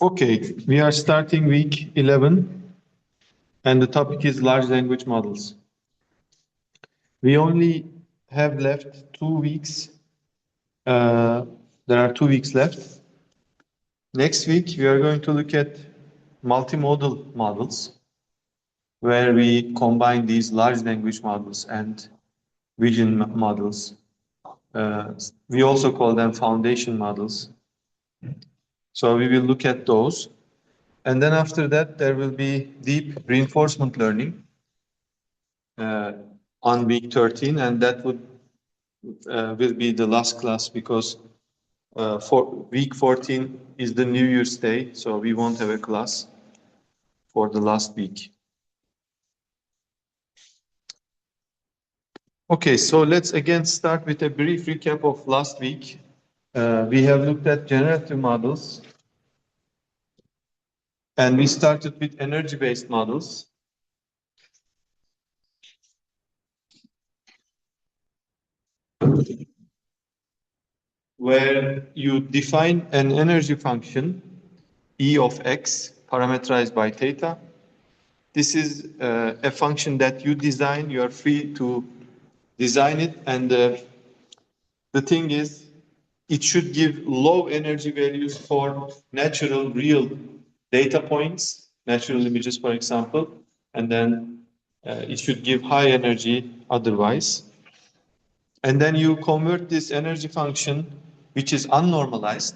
Okay, we are starting week 11, and the topic is large language models. We only have left 2 weeks. There are 2 weeks left. Next week, we are going to look at multimodal models, where we combine these large language models and vision models. We also call them foundation models. So we will look at those. And then after that, there will be deep reinforcement learning on week 13, and that will be the last class because for week 14 is the New Year's Day, so we won't have a class for the last week. Okay, so let's again start with a brief recap of last week. We have looked at generative models, and we started with energy-based models. Where you define an energy function, E of x, parameterized by theta. This is a function that you design. You are free to design it. And the thing is, it should give low energy values for natural, real data points, natural images, for example. And then it should give high energy otherwise. And then you convert this energy function, which is unnormalized.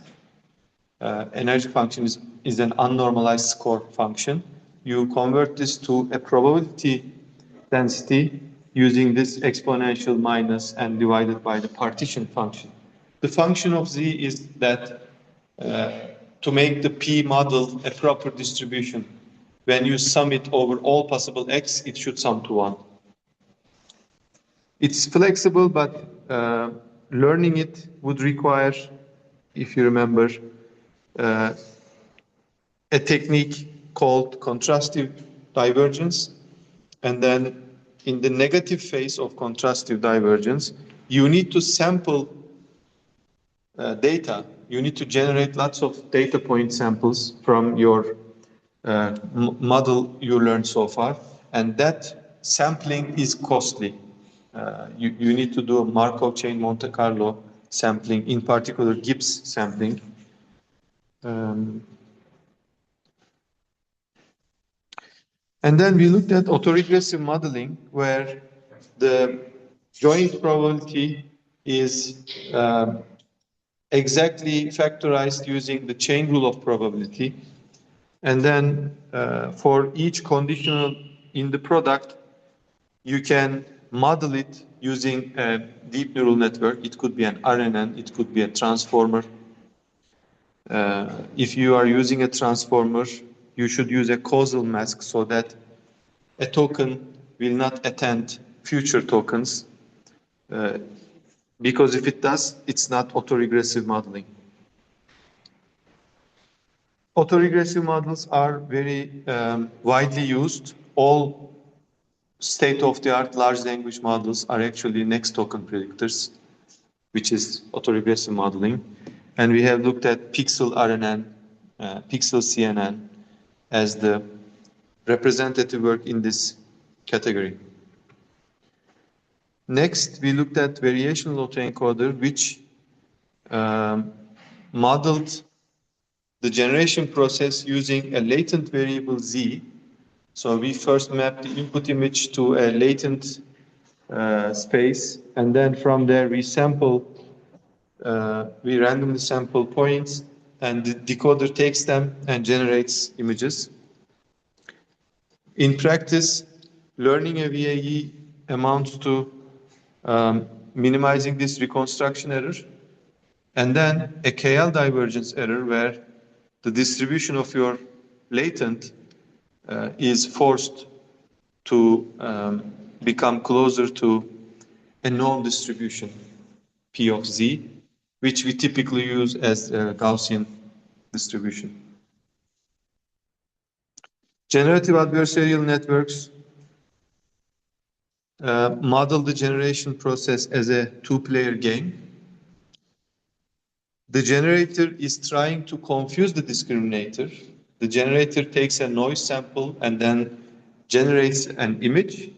Energy function is an unnormalized score function. You convert this to a probability density using this exponential minus and divided by the partition function. The function of z is that to make the P model a proper distribution, when you sum it over all possible x, it should sum to 1. It's flexible, but learning it would require, if you remember, a technique called contrastive divergence. And then in the negative phase of contrastive divergence, you need to sample data. You need to generate lots of data point samples from your model you learned so far. And that sampling is costly. You need to do a Markov chain Monte Carlo sampling, in particular Gibbs sampling. And then we looked at autoregressive modeling, where the joint probability is exactly factorized using the chain rule of probability. And then for each conditional in the product, you can model it using a deep neural network. It could be an RNN, it could be a transformer. If you are using a transformer, you should use a causal mask so that a token will not attend future tokens. Because if it does, it's not autoregressive modeling. Autoregressive models are very widely used. All state-of-the-art large language models are actually next token predictors, which is autoregressive modeling. And we have looked at pixel RNN, pixel CNN as the representative work in this category. Next, we looked at variational autoencoder, which modeled the generation process using a latent variable z. So we first mapped the input image to a latent space, and then from there we randomly sample points, and the decoder takes them and generates images. In practice, learning a VAE amounts to minimizing this reconstruction error, and then a KL divergence error where the distribution of your latent is forced to become closer to a norm distribution, P of z, which we typically use as a Gaussian distribution. Generative adversarial networks model the generation process as a two-player game. The generator is trying to confuse the discriminator. The generator takes a noise sample and then generates an image.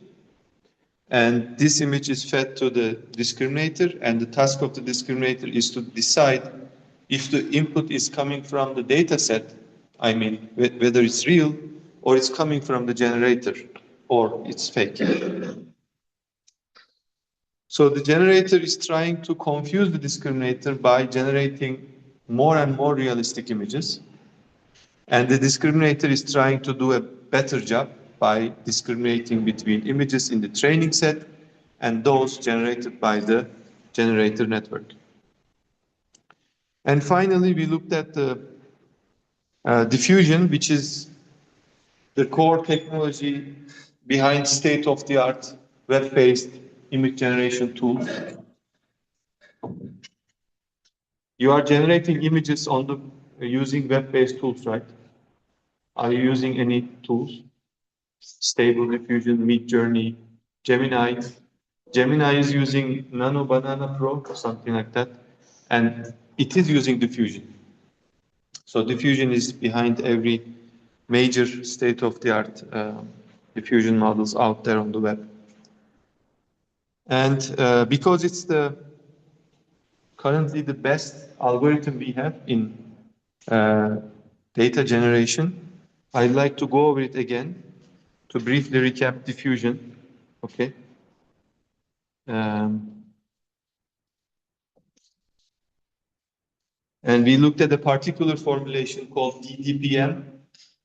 And this image is fed to the discriminator, and the task of the discriminator is to decide if the input is coming from the data set, I mean, whether it's real, or it's coming from the generator, or it's fake. So the generator is trying to confuse the discriminator by generating more and more realistic images. And the discriminator is trying to do a better job by discriminating between images in the training set and those generated by the generator network. And finally, we looked at the diffusion, which is the core technology behind state-of-the-art web-based image generation tools. You are generating images on the using web-based tools, right? Are you using any tools? Stable Diffusion, Midjourney, Gemini. Gemini is using Nano Banana Pro or something like that, and it is using diffusion. So diffusion is behind every major state-of-the-art diffusion models out there on the web. And because it's currently the best algorithm we have in data generation, I'd like to go over it again to briefly recap diffusion. Okay. And we looked at a particular formulation called DDPM,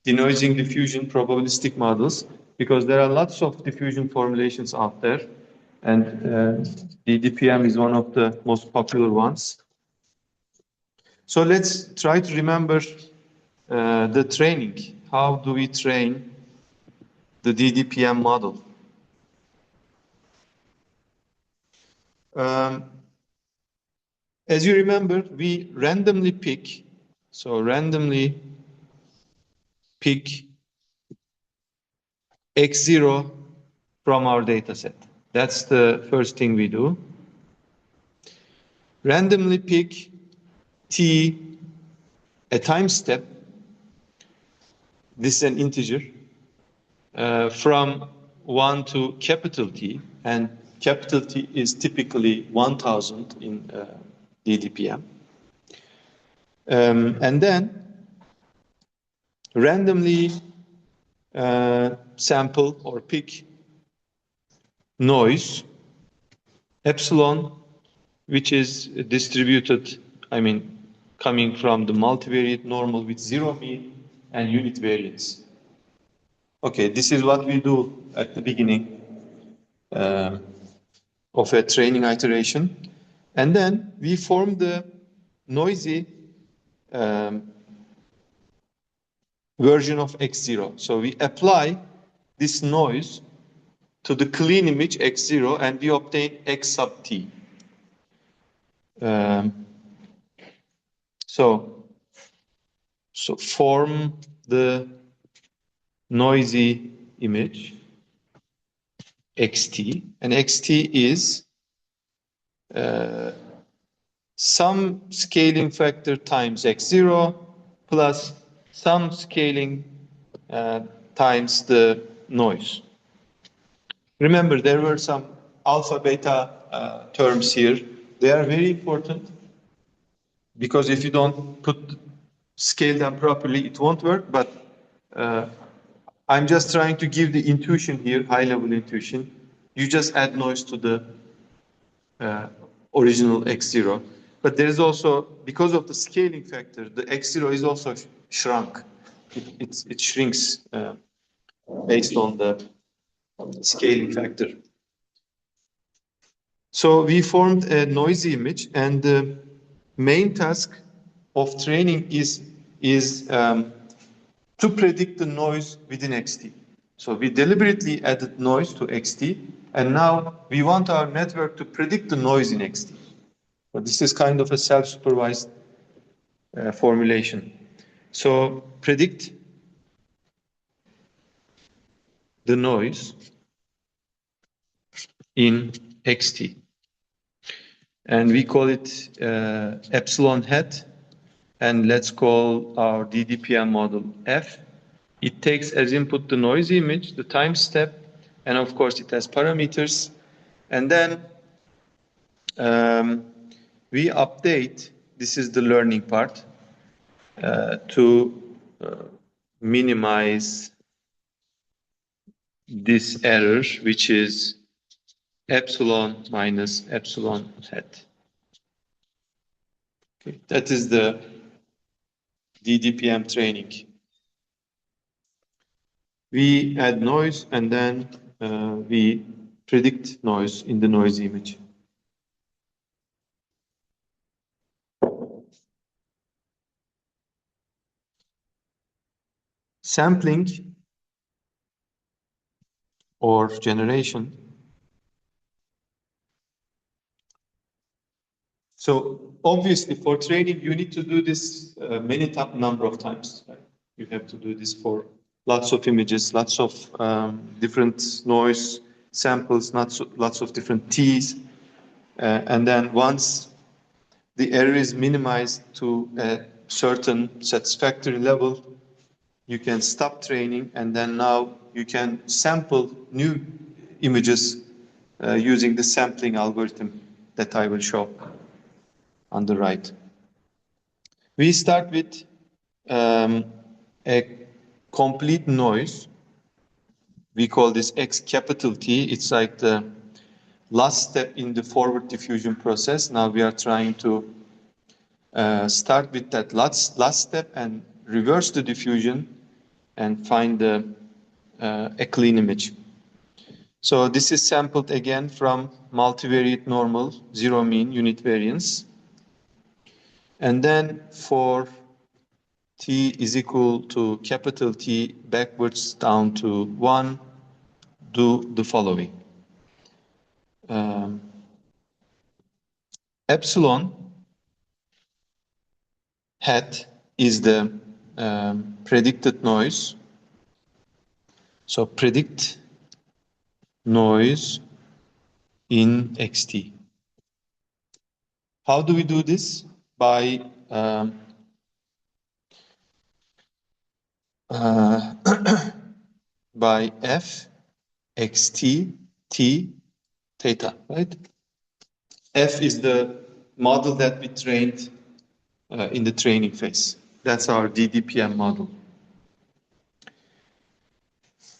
denoising diffusion probabilistic models, because there are lots of diffusion formulations out there, and DDPM is one of the most popular ones. So let's try to remember the training. How do we train the DDPM model? As you remember, we randomly pick X0 from our data set. That's the first thing we do. Randomly pick T, a time step, this is an integer, from 1 to capital T, and capital T is typically 1000 in DDPM. And then randomly sample or pick noise, epsilon, which is distributed, coming from the multivariate normal with zero mean and unit variance. Okay, this is what we do at the beginning of a training iteration. And then we form the noisy version of X0. So we apply this noise to the clean image X0 and we obtain X sub T. So form the noisy image XT, and XT is some scaling factor times X0 plus some scaling times the noise. Remember, there were some alpha beta terms here. They are very important because if you don't scale them properly, it won't work. But I'm just trying to give the intuition here, high-level intuition. You just add noise to the original X0. But there is also, because of the scaling factor, the X0 is also shrunk. It shrinks based on the scaling factor. So we formed a noisy image, and the main task of training is to predict the noise within XT. So we deliberately added noise to XT, and now we want our network to predict the noise in XT. So this is kind of a self-supervised formulation. So predict the noise in XT. and we call it epsilon hat, and let's call our DDPM model F. It takes as input the noise image, the time step, and of course it has parameters. And then we update, this is the learning part, to minimize this error, which is epsilon minus epsilon hat. Okay, that is the DDPM training. We add noise and then we predict noise in the noise image. Sampling or generation. So obviously for training, you need to do this many number of times. Right? You have to do this for lots of images, lots of different noise samples, lots of different T's. And then once the error is minimized to a certain satisfactory level, you can stop training, and then now you can sample new images using the sampling algorithm that I will show on the right. We start with a complete noise. We call this X capital T. It's like the last step in the forward diffusion process. Now we are trying to start with that last step and reverse the diffusion and find a clean image. So this is sampled again from multivariate normal, zero mean, unit variance. And then for T is equal to capital T backwards down to 1, do the following. Epsilon hat is the predicted noise. So predict noise in XT. How do we do this? By by F XT T theta, right? F is the model that we trained in the training phase. That's our DDPM model.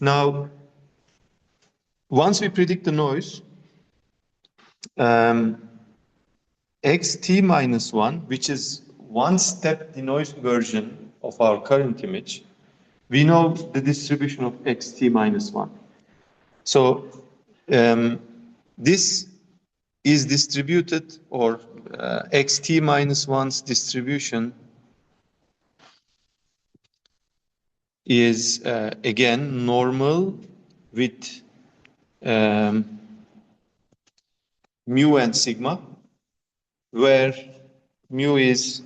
Now, once we predict the noise, xt minus 1, which is one step denoised version of our current image, we know the distribution of xt minus 1. So this is distributed, or xt minus 1's distribution is again normal with mu and sigma, where mu is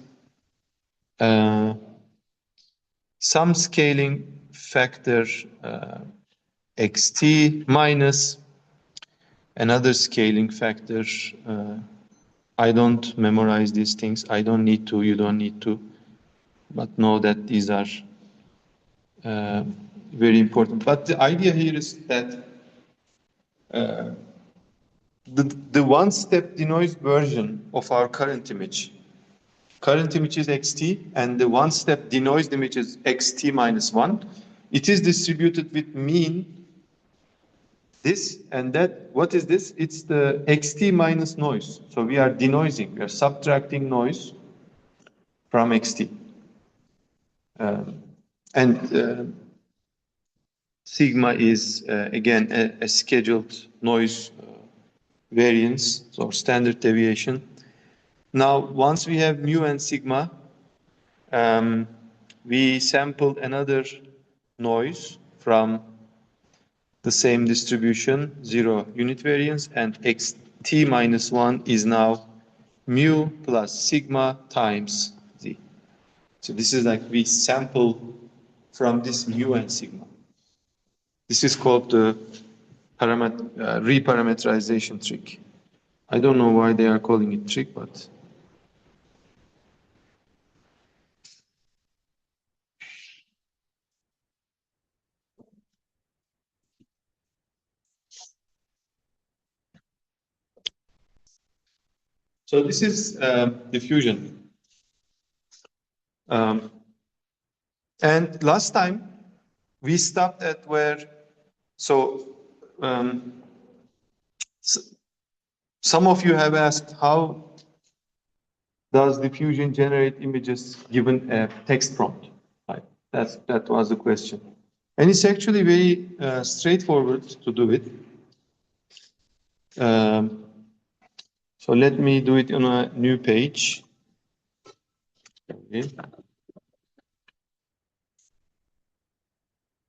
some scaling factor xt minus another scaling factor. I don't memorize these things. I don't need to, you don't need to, but know that these are very important. But the idea here is that the one-step denoised version of our current image is xt, and the one-step denoised image is xt minus 1. It is distributed with mean this and that. What is this? It's the xt minus noise. So we are denoising, we are subtracting noise from xt. Sigma is, again, a scheduled noise variance, or standard deviation. Now, once we have mu and sigma, we sampled another noise from the same distribution, 0 unit variance, and xt minus 1 is now mu plus sigma times z. So this is like we sample from this mu and sigma. This is called the reparameterization trick. I don't know why they are calling it trick, but so this is diffusion. And last time we stopped at where, so some of you have asked how does diffusion generate images given a text prompt? Right? That was the question. And it's actually very straightforward to do it. So let me do it on a new page. Okay.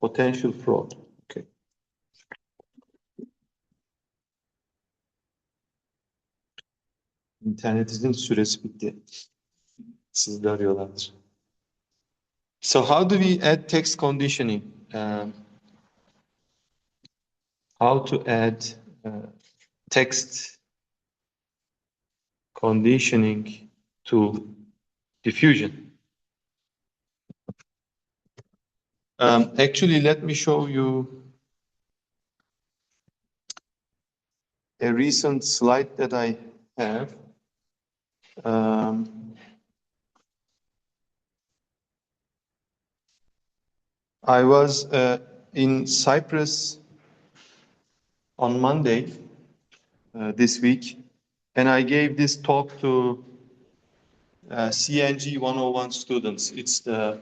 Potential fraud. Okay. İnternetinizin süresi bitti. Siz de arıyorlardır. So how do we add text conditioning? How to add text conditioning to diffusion? Actually, let me show you a recent slide that I have. I was in Cyprus on Monday this week, and I gave this talk to CENG501 students. It's the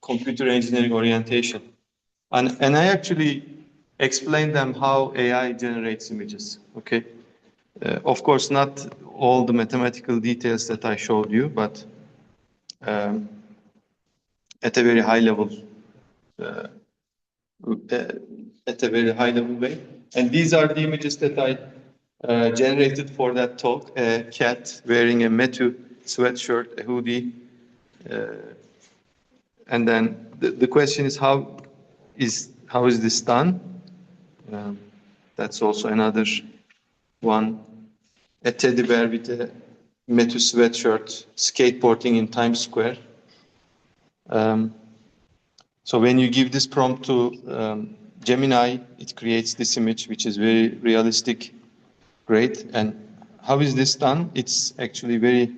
computer engineering orientation. And I actually explained them how AI generates images, okay? Of course, not all the mathematical details that I showed you, but at a very high level, way. And these are the images that I generated for that talk: a cat wearing a Metu sweatshirt, a hoodie, and then the question is how is this done? That's also another one. A teddy bear with a Metu sweatshirt skateboarding in Times Square. So when you give this prompt to Gemini, it creates this image, which is very realistic, great. And how is this done? It's actually very,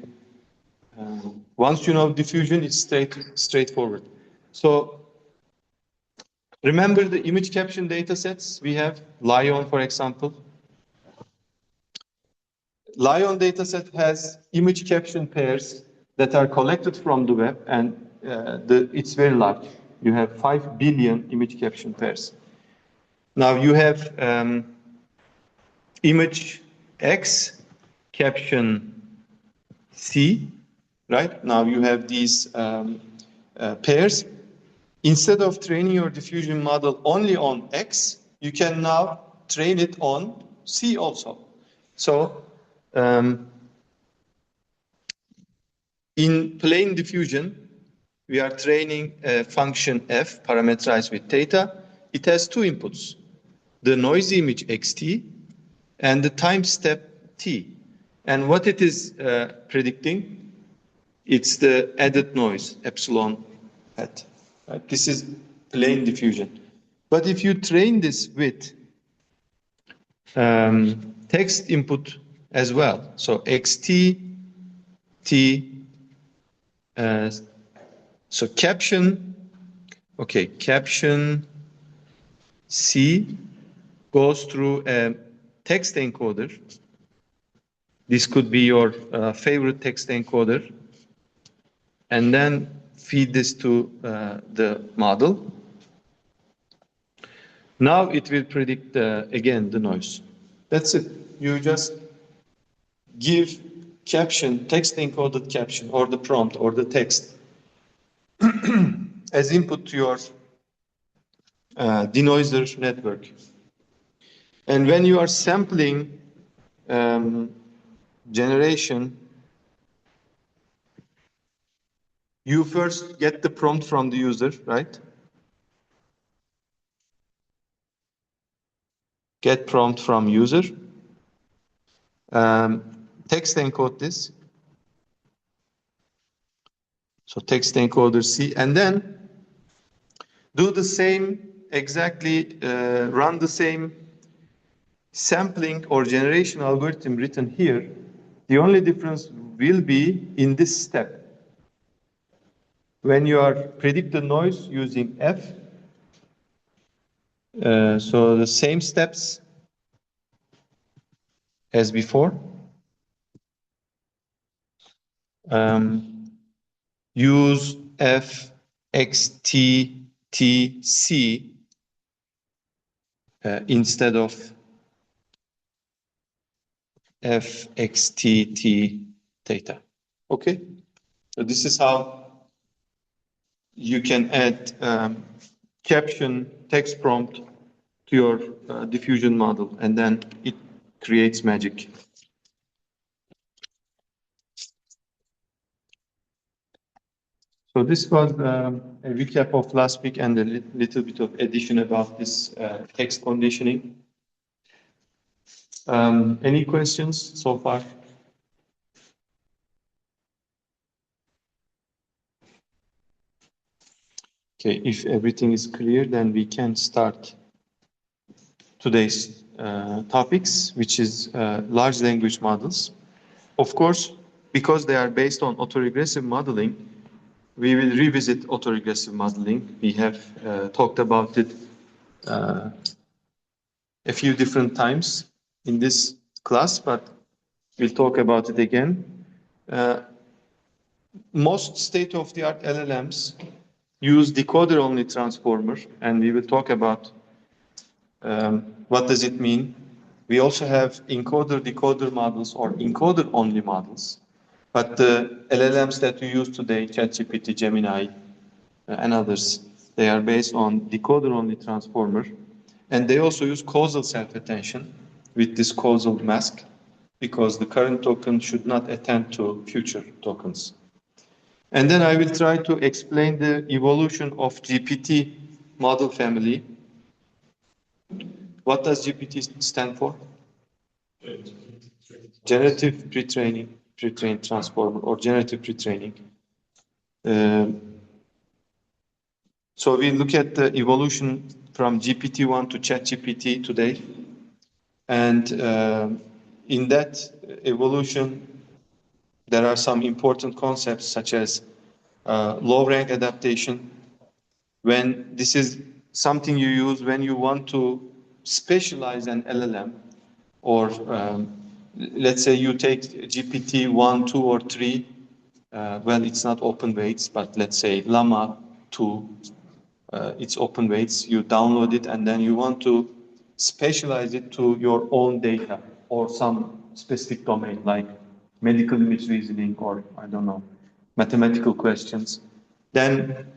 once you know diffusion, it's straightforward. So remember the image caption data sets we have, Lion, for example. Lion dataset has image caption pairs that are collected from the web, and it's very large. You have 5 billion image caption pairs. Now you have image X, caption C, right? Now you have these pairs. Instead of training your diffusion model only on X, you can now train it on C also. So in plain diffusion, we are training a function f parameterized with theta. It has two inputs, the noisy image xt and the time step t. And what it is predicting, it's the added noise, epsilon hat. Right? This is plain diffusion. But if you train this with text input as well, so xt, t, so caption, okay, caption C goes through a text encoder. This could be your favorite text encoder. And then feed this to the model. Now it will predict, again, the noise. That's it. You just give caption, text encoded caption, or the prompt, or the text as input to your denoiser network. And when you are sampling generation, you first get the prompt from the user, right? Get prompt from user. Text encode this. So text encoder C, and then do the same, exactly run the same sampling or generation algorithm written here. The only difference will be in this step. When you are predict the noise using F, so the same steps as before. Use FXTTC instead of FXTT theta. Okay, so this is how you can add caption text prompt to your diffusion model, and then it creates magic. So this was a recap of last week and a little bit of addition about this text conditioning. Any questions so far? Okay, if everything is clear, then we can start today's topics, which is large language models. Of course, because they are based on autoregressive modeling, we will revisit autoregressive modeling. We have talked about it a few different times in this class, but we'll talk about it again. Most state-of-the-art LLMs use decoder-only transformer, and we will talk about what does it mean. We also have encoder-decoder models or encoder-only models. But the LLMs that we use today, ChatGPT, Gemini, and others, they are based on decoder-only transformer. And they also use causal self-attention with this causal mask, because the current token should not attend to future tokens. And then I will try to explain the evolution of GPT model family. What does GPT stand for? Generative pre-trained transformer, or generative pre-training. So we look at the evolution from GPT-1 to ChatGPT today. And in that evolution, there are some important concepts such as low-rank adaptation. When this is something you use when you want to specialize an LLM, or let's say you take GPT 1, 2, or 3. Well, it's not open weights, but let's say Llama 2, it's open weights. You download it, and then you want to specialize it to your own data or some specific domain, like medical image reasoning, or I don't know, mathematical questions. Then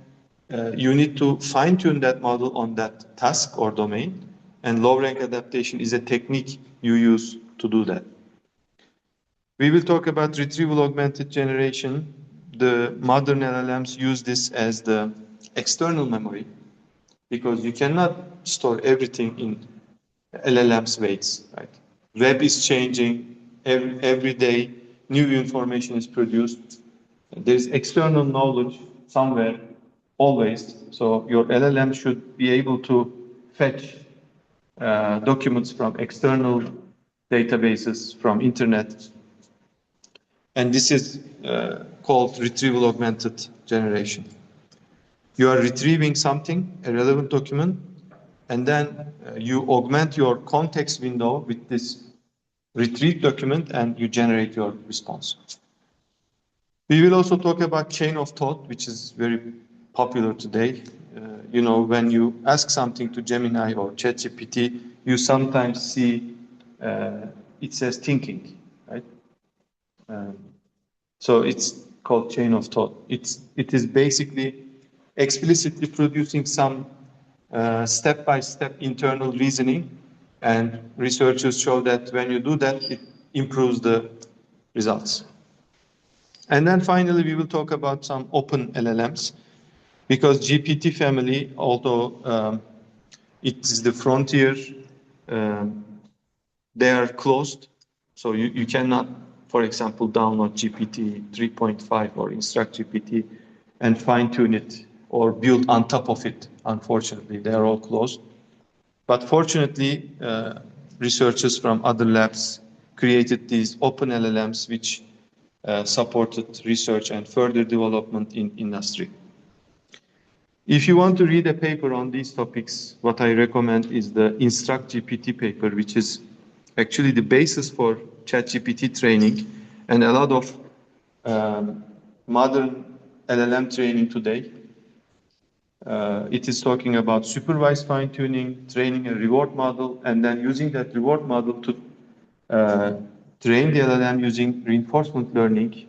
you need to fine-tune that model on that task or domain, and low-rank adaptation is a technique you use to do that. We will talk about retrieval augmented generation. The modern LLMs use this as the external memory, because you cannot store everything in LLM's weights, right? Web is changing every day, new information is produced. There's external knowledge somewhere, always. So your LLM should be able to fetch documents from external databases, from internet. And this is called retrieval augmented generation. You are retrieving something, a relevant document, and then you augment your context window with this retrieved document, and you generate your response. We will also talk about chain of thought, which is very popular today. You know, when you ask something to Gemini or ChatGPT, you sometimes see it says thinking, right? So it's called chain of thought. It is basically explicitly producing some step-by-step internal reasoning, and researchers show that when you do that, it improves the results. And then finally, we will talk about some open LLMs, because GPT family, although it is the frontier, they are closed. So you cannot, for example, download GPT 3.5 or InstructGPT and fine-tune it or build on top of it. Unfortunately, they are all closed. But fortunately, researchers from other labs created these open LLMs which supported research and further development in industry. If you want to read a paper on these topics, what I recommend is the InstructGPT paper, which is actually the basis for ChatGPT training and a lot of modern LLM training today. It is talking about supervised fine-tuning, training a reward model, and then using that reward model to train the LLM using reinforcement learning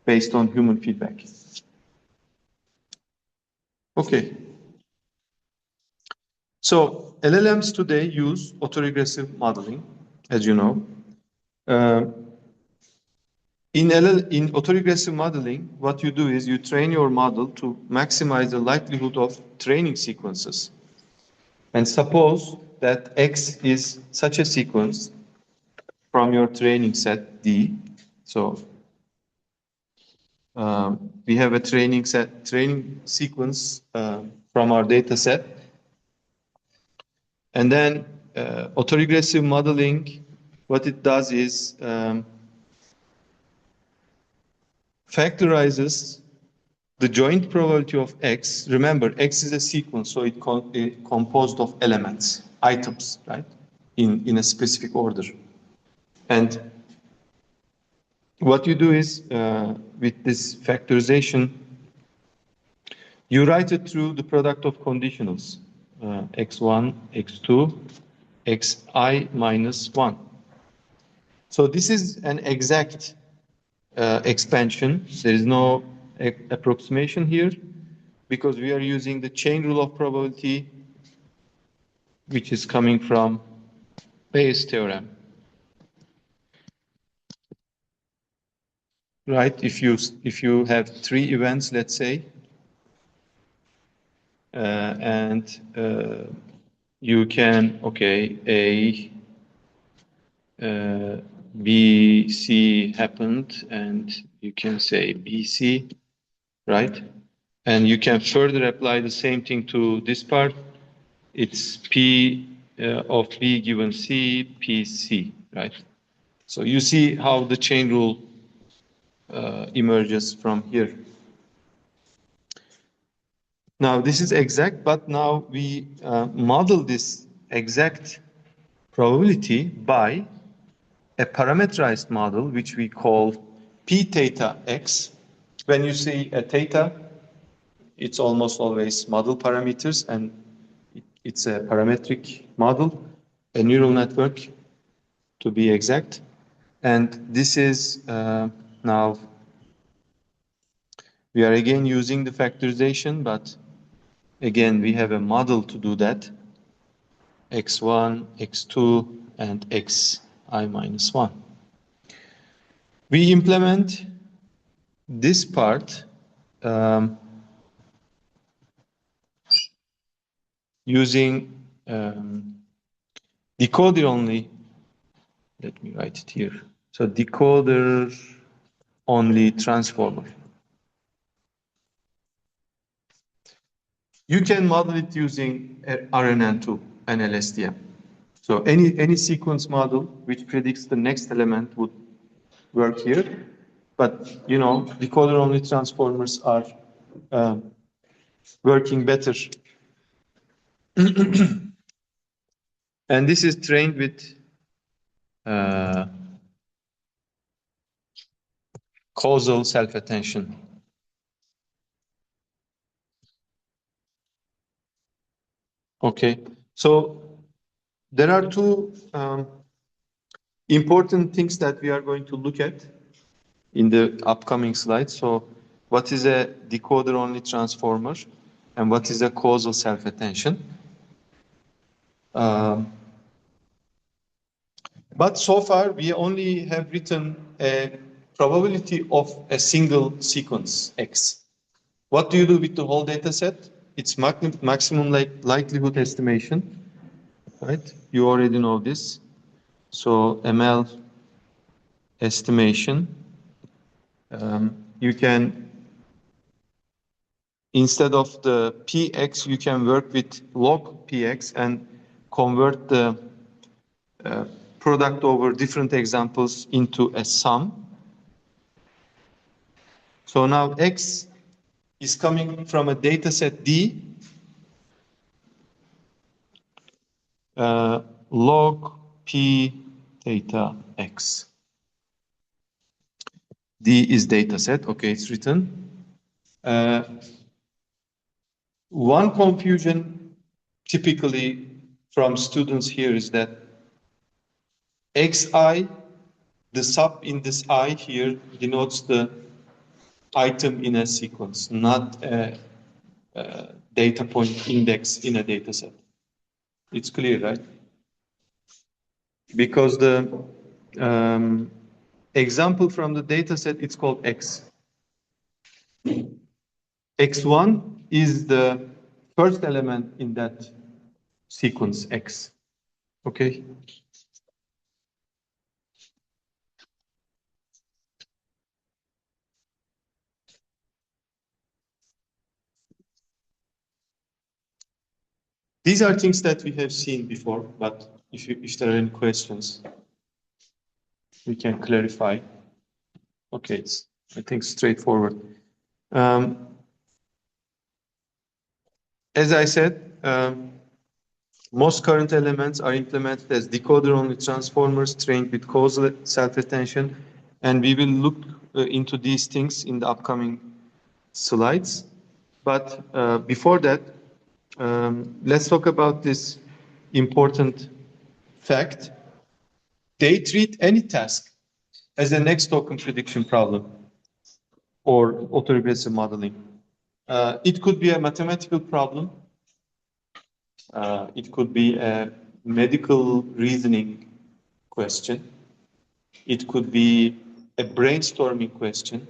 based on human feedback. Okay. So LLMs today use autoregressive modeling, as you know. In autoregressive modeling, what you do is you train your model to maximize the likelihood of training sequences. And suppose that X is such a sequence from your training set D. So we have a training sequence from our data set. And then autoregressive modeling, what it does is factorizes the joint probability of X. Remember, X is a sequence, so it's composed of elements, items, right, in a specific order. And what you do is, with this factorization, you write it through the product of conditionals, x1, x2, xi minus 1. So this is an exact expansion. There is no approximation here because we are using the chain rule of probability, which is coming from Bayes' theorem. Right? If you have 3 events, let's say, and you can, okay, B, C happened, and you can say B, C, right? And you can further apply the same thing to this part. It's P of B given C, P, C, right? So you see how the chain rule emerges from here. Now, this is exact, but now we model this exact probability by a parameterized model, which we call P theta X. When you see a theta, it's almost always model parameters, and it's a parametric model, a neural network to be exact. And this is now, we are again using the factorization, but again, we have a model to do that, x1, x2, and xi minus 1. We implement this part using decoder only. Let me write it here. So decoder only transformer. You can model it using RNN2 and LSTM. So any sequence model which predicts the next element would work here. But, you know, decoder-only transformers are working better. And this is trained with causal self-attention. Okay, so there are 2 important things that we are going to look at in the upcoming slides. So what is a decoder-only transformer and what is a causal self-attention? But so far, we only have written a probability of a single sequence, X. What do you do with the whole data set? It's maximum likelihood estimation, right? You already know this. So ML estimation, you can, instead of the px, you can work with log px and convert the product over different examples into a sum. So now x is coming from a data set D, log p theta x. D is data set, okay, it's written. One confusion typically from students here is that xi, the sub in this I here denotes the item in a sequence, not a data point index in a data set. It's clear, right? Because the example from the data set, it's called X. X1 is the first element in that sequence X. Okay? These are things that we have seen before, but if there are any questions, we can clarify. Okay, it's, I think, straightforward. As I said, most current elements are implemented as decoder-only transformers trained with causal self-attention, and we will look into these things in the upcoming slides. But before that, let's talk about this important fact. They treat any task as a next token prediction problem or autoregressive modeling. It could be a mathematical problem. It could be a medical reasoning question. It could be a brainstorming question.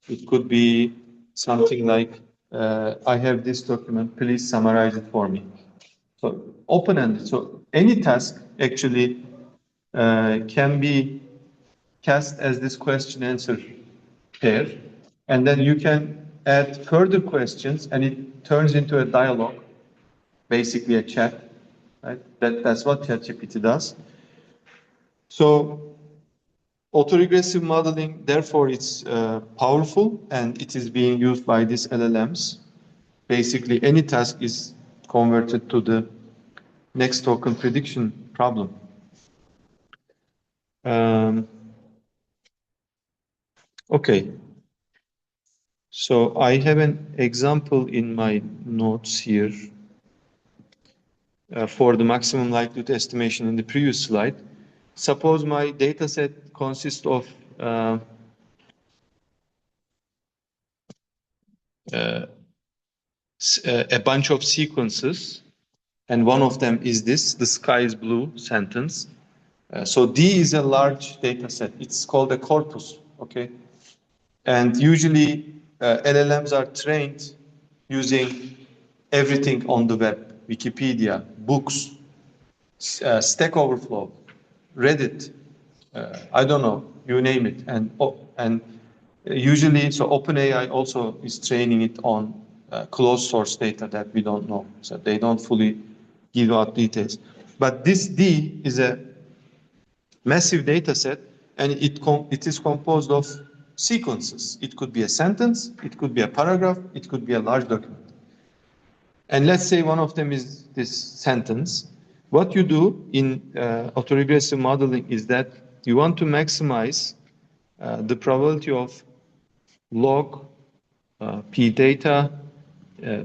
It could be something like, I have this document, please summarize it for me. So open-ended. So any task actually can be cast as this question-answer pair. And then you can add further questions and it turns into a dialogue, basically a chat. Right? That's what ChatGPT does. So autoregressive modeling, therefore, it's powerful and it is being used by these LLMs. Basically, any task is converted to the next token prediction problem. Okay. So I have an example in my notes here for the maximum likelihood estimation in the previous slide. Suppose my data set consists of a bunch of sequences, and one of them is this, the sky is blue sentence. So D is a large data set. It's called a corpus, okay? And usually LLMs are trained using everything on the web, Wikipedia, books, Stack Overflow, Reddit, I don't know, you name it. And usually, so OpenAI also is training it on closed source data that we don't know. So they don't fully give out details. But this D is a massive data set, and it is composed of sequences. It could be a sentence, it could be a paragraph, it could be a large document. And let's say one of them is this sentence. What you do in autoregressive modeling is that you want to maximize the probability of log p data,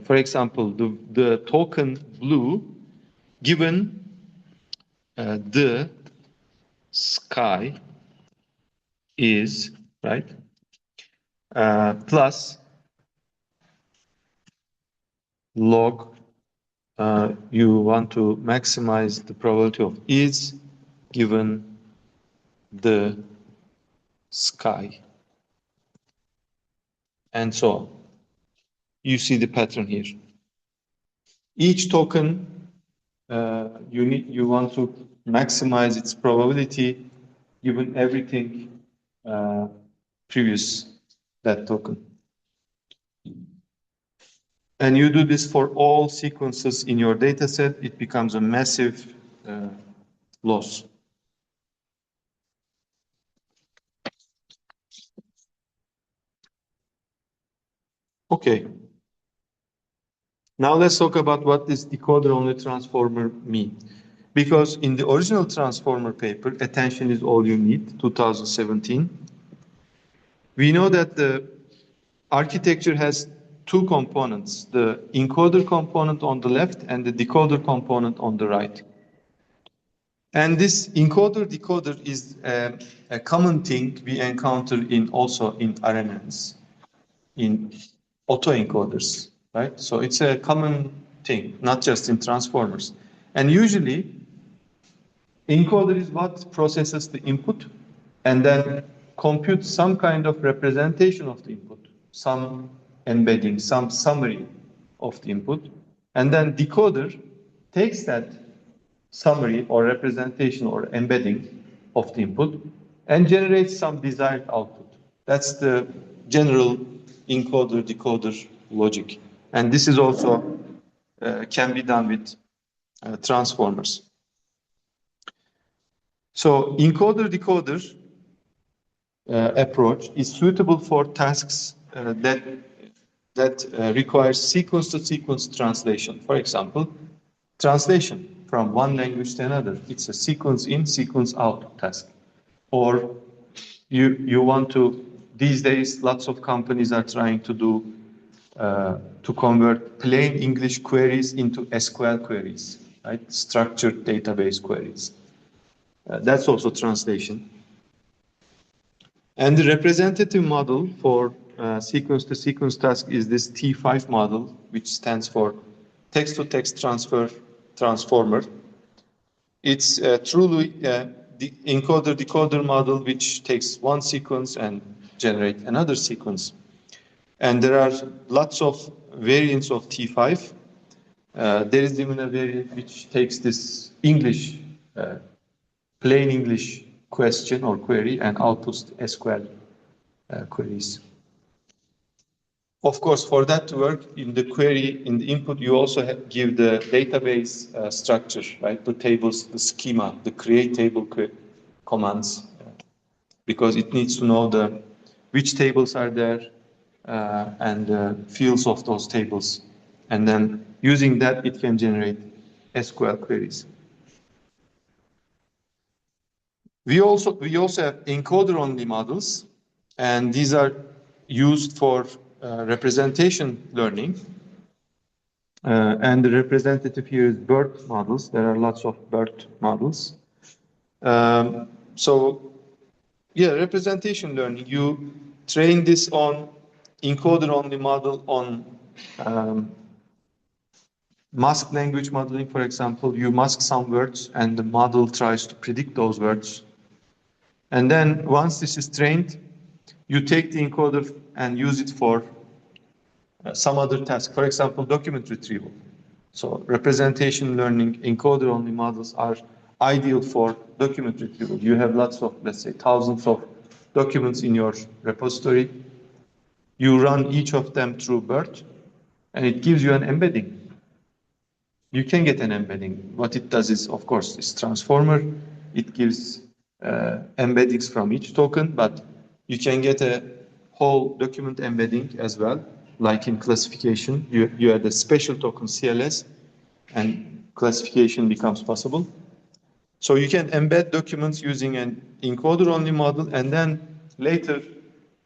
for example, the token blue given the sky is, right, plus log, you want to maximize the probability of is given the sky, and so on. You see the pattern here. Each token, you want to maximize its probability given everything previous that token. And you do this for all sequences in your data set, it becomes a massive loss. Okay. Now let's talk about what this decoder-only transformer means. Because in the original transformer paper, Attention is All You Need, 2017, we know that the architecture has two components, the encoder component on the left and the decoder component on the right. And this encoder-decoder is a common thing we encounter also in RNNs, in autoencoders, right? So it's a common thing, not just in transformers. And usually, encoder is what processes the input and then computes some kind of representation of the input, some embedding, some summary of the input. And then decoder takes that summary or representation or embedding of the input and generates some desired output. That's the general encoder-decoder logic. And this is also can be done with transformers. So encoder-decoder approach is suitable for tasks that require sequence-to-sequence translation. For example, translation from one language to another. It's a sequence in, sequence out task. Or you want to, these days, lots of companies are trying to do, to convert plain English queries into SQL queries, right? Structured database queries. That's also translation. And the representative model for sequence-to-sequence task is this T5 model, which stands for text-to-text transformer. It's truly the encoder-decoder model, which takes one sequence and generates another sequence. And there are lots of variants of T5. There is even a variant which takes this English, plain English question or query and outputs SQL queries. Of course, for that to work in the query, in the input, you also give the database structure, right? The tables, the schema, the create table commands, because it needs to know which tables are there and the fields of those tables. And then using that, it can generate SQL queries. We also have encoder-only models, and these are used for representation learning. And the representative here is BERT models. There are lots of BERT models. So, yeah, representation learning. You train this on encoder-only model on masked language modeling, for example. You mask some words, and the model tries to predict those words. And then once this is trained, you take the encoder and use it for some other task. For example, document retrieval. So representation learning, encoder-only models are ideal for document retrieval. You have lots of, let's say, thousands of documents in your repository. You run each of them through BERT, and it gives you an embedding. You can get an embedding. What it does is, of course, this transformer. It gives embeddings from each token, but you can get a whole document embedding as well, like in classification. You add a special token CLS, and classification becomes possible. So you can embed documents using an encoder-only model, and then later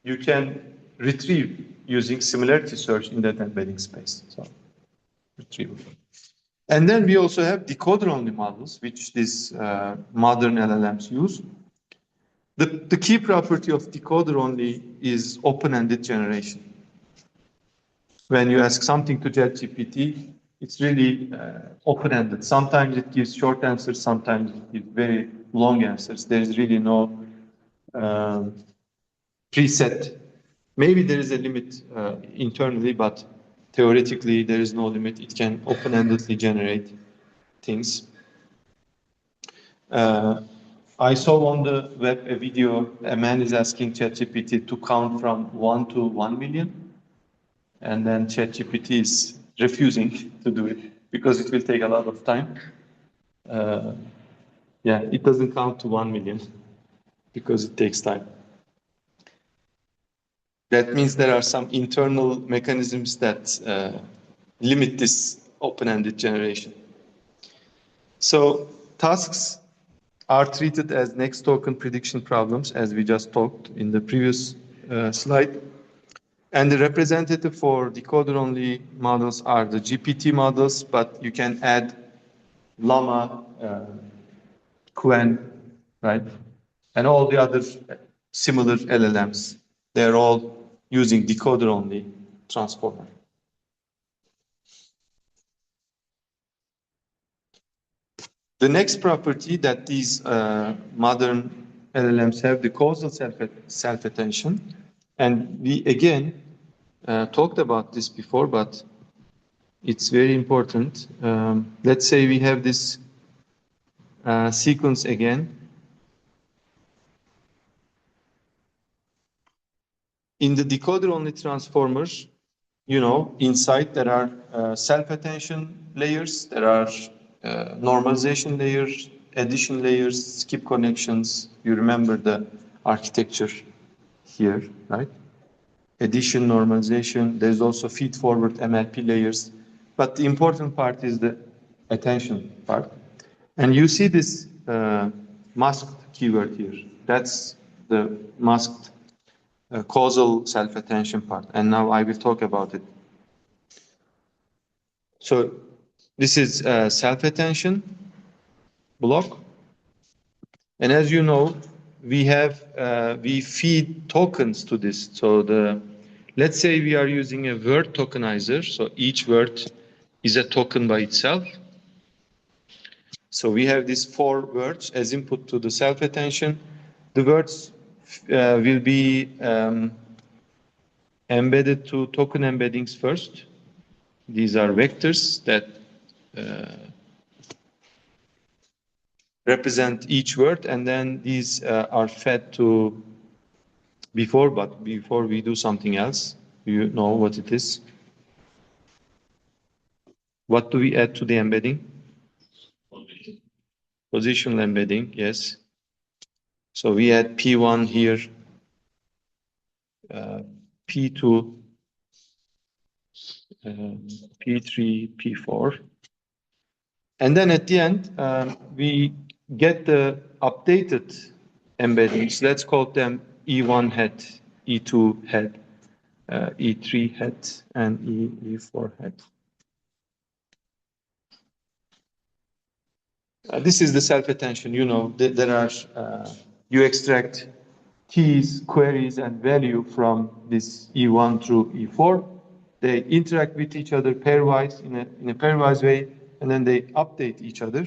you can retrieve using similarity search in that embedding space. So retrieval. And then we also have decoder-only models, which these modern LLMs use. The key property of decoder-only is open-ended generation. When you ask something to ChatGPT, it's really open-ended. Sometimes it gives short answers, sometimes it gives very long answers. There is really no preset. Maybe there is a limit internally, but theoretically, there is no limit. It can open-endedly generate things. I saw on the web a video, a man is asking ChatGPT to count from 1 to 1 million, and then ChatGPT is refusing to do it because it will take a lot of time. Yeah, it doesn't count to 1 million because it takes time. That means there are some internal mechanisms that limit this open-ended generation. So tasks are treated as next token prediction problems, as we just talked in the previous slide. And the representative for decoder-only models are the GPT models, but you can add Llama, Qwen, right? And all the other similar LLMs. They're all using decoder-only transformer. The next property that these modern LLMs have, the causal self-attention. And we, again, talked about this before, but it's very important. Let's say we have this sequence again. In the decoder-only transformers, you know, inside there are self-attention layers, there are normalization layers, addition layers, skip connections. You remember the architecture here, right? Addition, normalization. There's also feed-forward MLP layers. But the important part is the attention part. And you see this masked keyword here. That's the masked causal self-attention part. And now I will talk about it. So this is self-attention block. And as you know, we feed tokens to this. So let's say we are using a word tokenizer. So each word is a token by itself. So we have these 4 words as input to the self-attention. The words will be embedded to token embeddings first. These are vectors that represent each word, and then these are fed to before we do something else. You know what it is. What do we add to the embedding? Positional embedding, yes. So we add P1 here, P2, P3, P4. And then at the end, we get the updated embeddings. Let's call them E1 head, E2 head, E3 head, and E4 head. This is the self-attention. You know, there are, you extract keys, queries, and value from this E1 through E4. They interact with each other pairwise in a pairwise way, and then they update each other.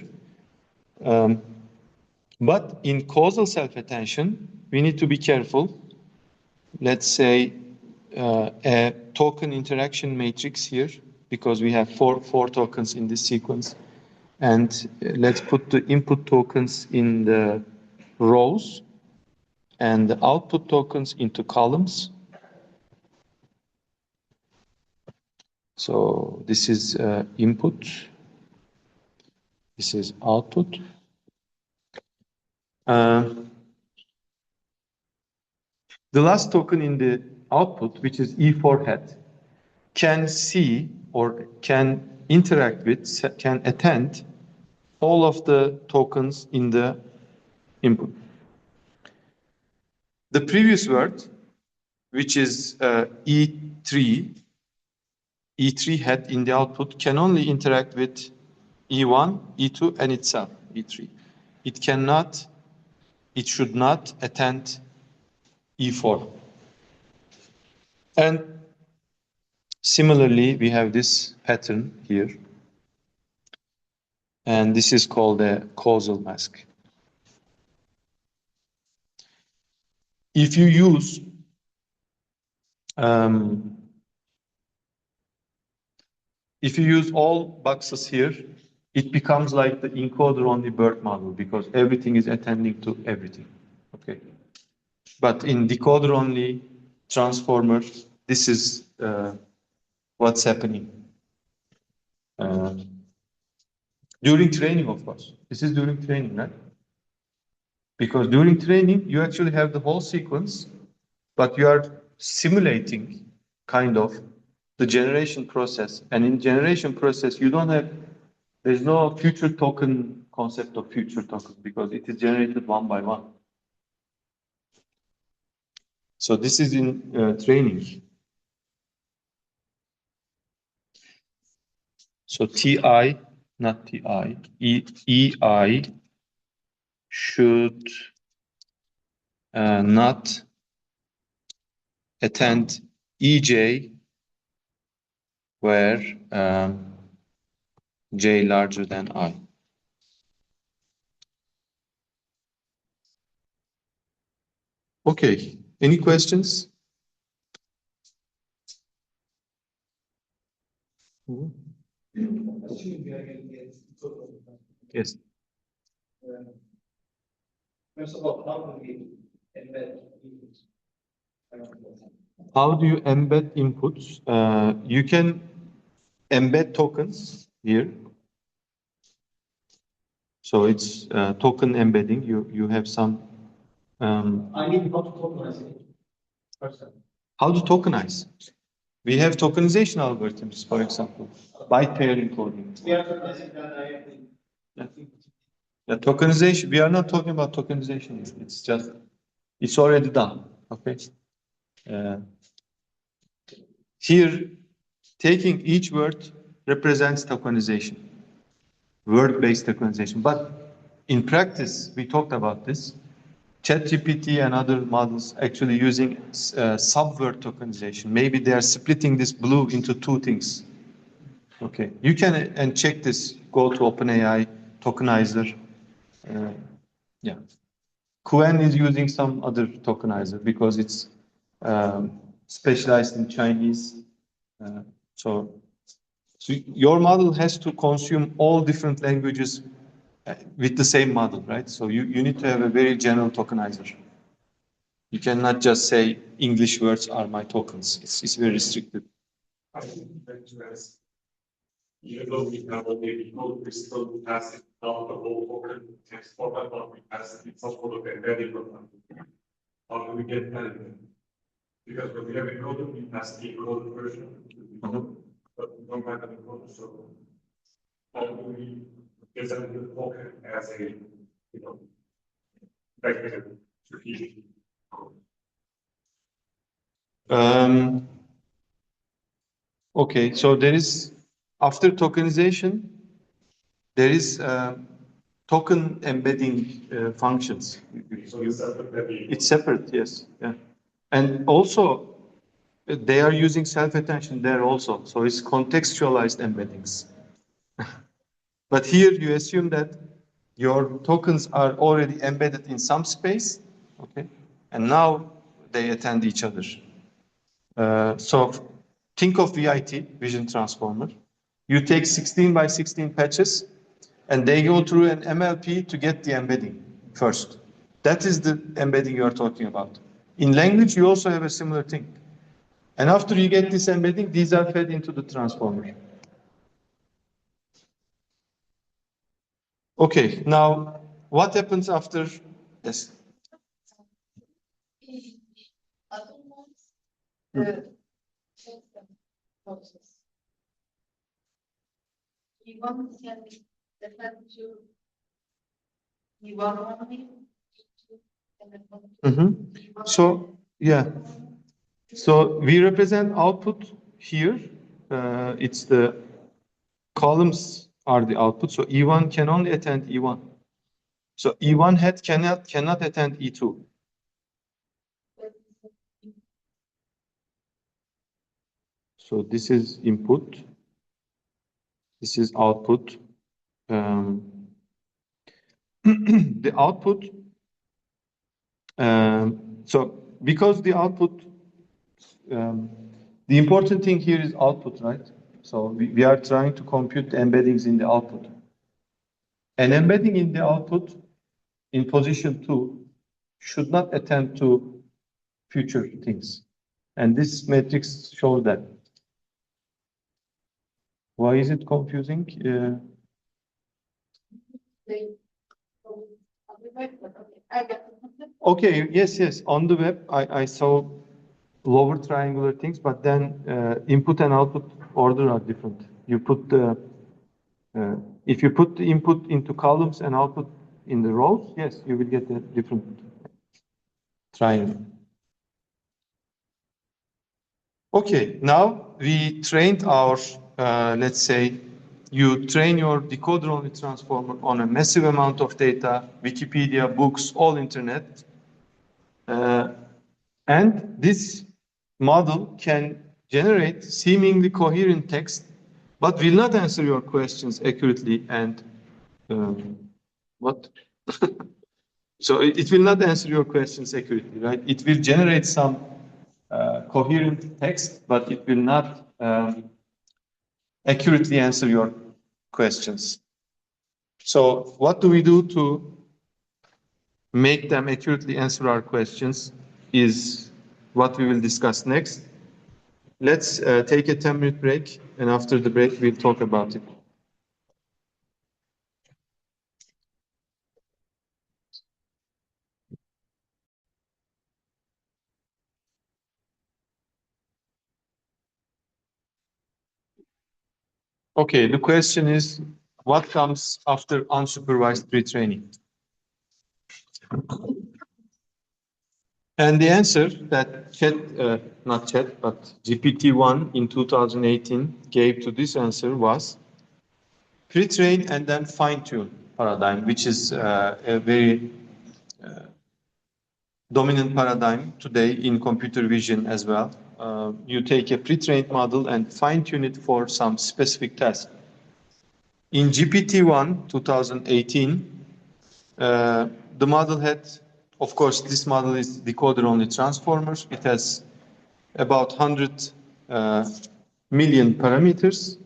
But in causal self-attention, we need to be careful. Let's say a token interaction matrix here, because we have four tokens in this sequence. And let's put the input tokens in the rows and the output tokens into columns. So this is input. This is output. The last token in the output, which is E4 head, can see or can interact with, can attend all of the tokens in the input. The previous word, which is E3 head in the output, can only interact with E1, E2, and itself, E3. It cannot, it should not attend E4. And similarly, we have this pattern here. And this is called a causal mask. If you use all boxes here it becomes like the encoder-only BERT model because everything is attending to everything. Okay. But in decoder-only transformer, this is what's happening. During training, of course. This is during training, right? Because during training, you actually have the whole sequence, but you are simulating kind of the generation process. And in generation process, you don't have, there's no future token concept of future token because it is generated one by one. So this is in training. So TI, not TI, EI should not attend EJ where J larger than I. Okay, any questions? Yes. First of all, how do we embed inputs? How do you embed inputs? You can embed tokens here. So it's token embedding. You have some. I need how to tokenize it. First. How to tokenize? We have tokenization algorithms, for example, byte pair encoding. We are tokenizing that. Yeah, tokenization. We are not talking about tokenization. It's just, it's already done. Okay. Here, taking each word represents tokenization, word-based tokenization. But in practice, we talked about this. ChatGPT and other models actually using sub-word tokenization. Maybe they are splitting this blue into two things. Okay, you can and check this. Go to OpenAI tokenizer. Yeah, Qwen is using some other tokenizer because it's specialized in Chinese. So your model has to consume all different languages with the same model, right? So you need to have a very general tokenizer. You cannot just say English words are my tokens. It's very restricted. I think that even though we have already code, we still pass it down the whole token text format, but we pass it in some sort of embedded format. How do we get that in? Because when we have a code, we pass the encoded version, but we don't have an encoder. So how do we present the token as a, vector strategic code? Okay, so there is, after tokenization, there is token embedding functions. So it's separate, yes. Yeah. And also, they are using self-attention there also. So it's contextualized embeddings. But here you assume that your tokens are already embedded in some space, okay? And now they attend each other. So think of VIT, Vision Transformer. You take 16 by 16 patches, and they go through an MLP to get the embedding first. That is the embedding you are talking about. In language, you also have a similar thing. And after you get this embedding, these are fed into the transformer. Okay, now what happens after this? So, yeah. So we represent output here. It's the columns are the output. So E1 can only attend E1. So E1 head cannot attend E2. So this is input. This is output. The output. So because the output, the important thing here is output, right? So we are trying to compute the embeddings in the output. An embedding in the output in position 2 should not attend to future things. And this matrix shows that. Why is it confusing? Okay, yes. On the web, I saw lower triangular things, but then input and output order are different. You put the if you put the input into columns and output in the rows, yes, you will get a different triangle. Okay, now we trained our, let's say, you train your decoder-only transformer on a massive amount of data, Wikipedia, books, all internet. And this model can generate seemingly coherent text, but will not answer your questions accurately and what? So it will not answer your questions accurately, right? It will generate some coherent text, but it will not accurately answer your questions. So what do we do to make them accurately answer our questions is what we will discuss next. Let's take a 10-minute break, and after the break, we'll talk about it. Okay, the question is, what comes after unsupervised pre-training? And the answer that GPT-1 in 2018 gave to this answer was pre-train and then fine-tune paradigm, which is a very dominant paradigm today in computer vision as well. You take a pre-trained model and fine-tune it for some specific task. In GPT-1 2018, the model had, of course, this model is decoder-only transformers. It has about 100 million parameters.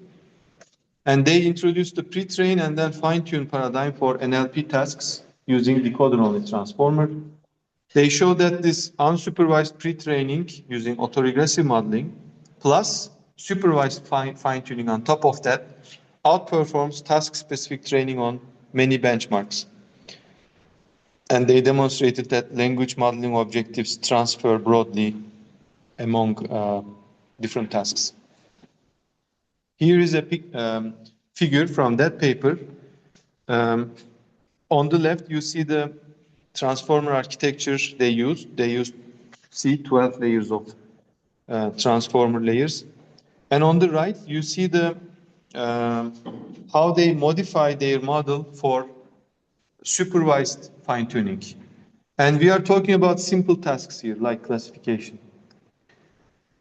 And they introduced the pre-train and then fine-tune paradigm for NLP tasks using decoder-only transformer. They show that this unsupervised pre-training using autoregressive modeling plus supervised fine-tuning on top of that outperforms task-specific training on many benchmarks. And they demonstrated that language modeling objectives transfer broadly among different tasks. Here is a figure from that paper. On the left, you see the transformer architecture they used. They used 12 layers of transformer layers. And on the right, you see the how they modify their model for supervised fine-tuning. And we are talking about simple tasks here, like classification,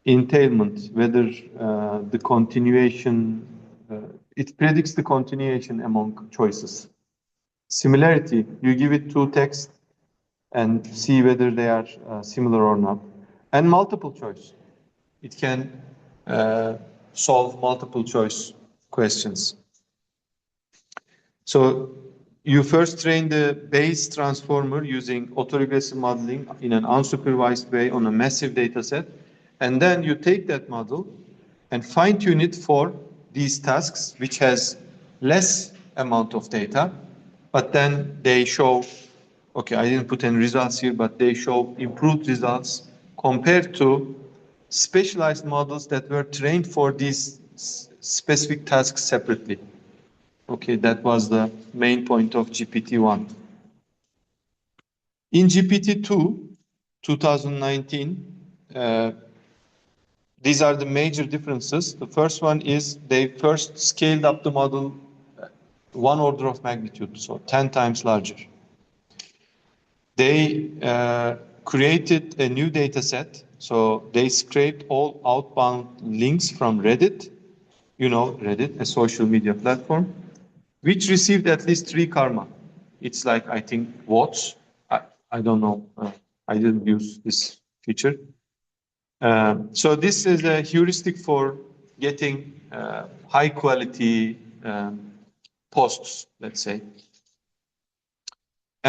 entailment, whether the continuation, it predicts the continuation among choices. Similarity, you give it two texts and see whether they are similar or not. And multiple choice, it can solve multiple choice questions. So you first train the base transformer using autoregressive modeling in an unsupervised way on a massive data set. And then you take that model and fine-tune it for these tasks, which has less amount of data. But then they show, okay, I didn't put any results here, but they show improved results compared to specialized models that were trained for these specific tasks separately. Okay, that was the main point of GPT-1. In GPT-2, 2019, these are the major differences. The first one is they first scaled up the model one order of magnitude, so 10 times larger. They created a new data set. So they scraped all outbound links from Reddit, you know, Reddit, a social media platform, which received at least 3 karma. It's like, I think, votes. I don't know. I didn't use this feature. So this is a heuristic for getting high quality posts, let's say.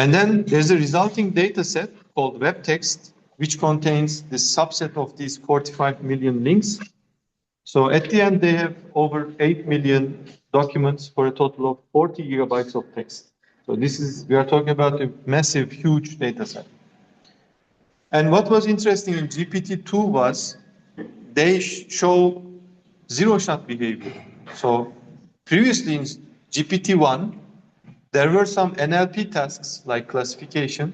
And then there's a resulting data set called web text, which contains this subset of these 45 million links. So at the end, they have over 8 million documents for a total of 40 gigabytes of text. So we are talking about a massive, huge data set. And what was interesting in GPT-2 was they show zero-shot behavior. So previously in GPT-1, there were some NLP tasks like classification,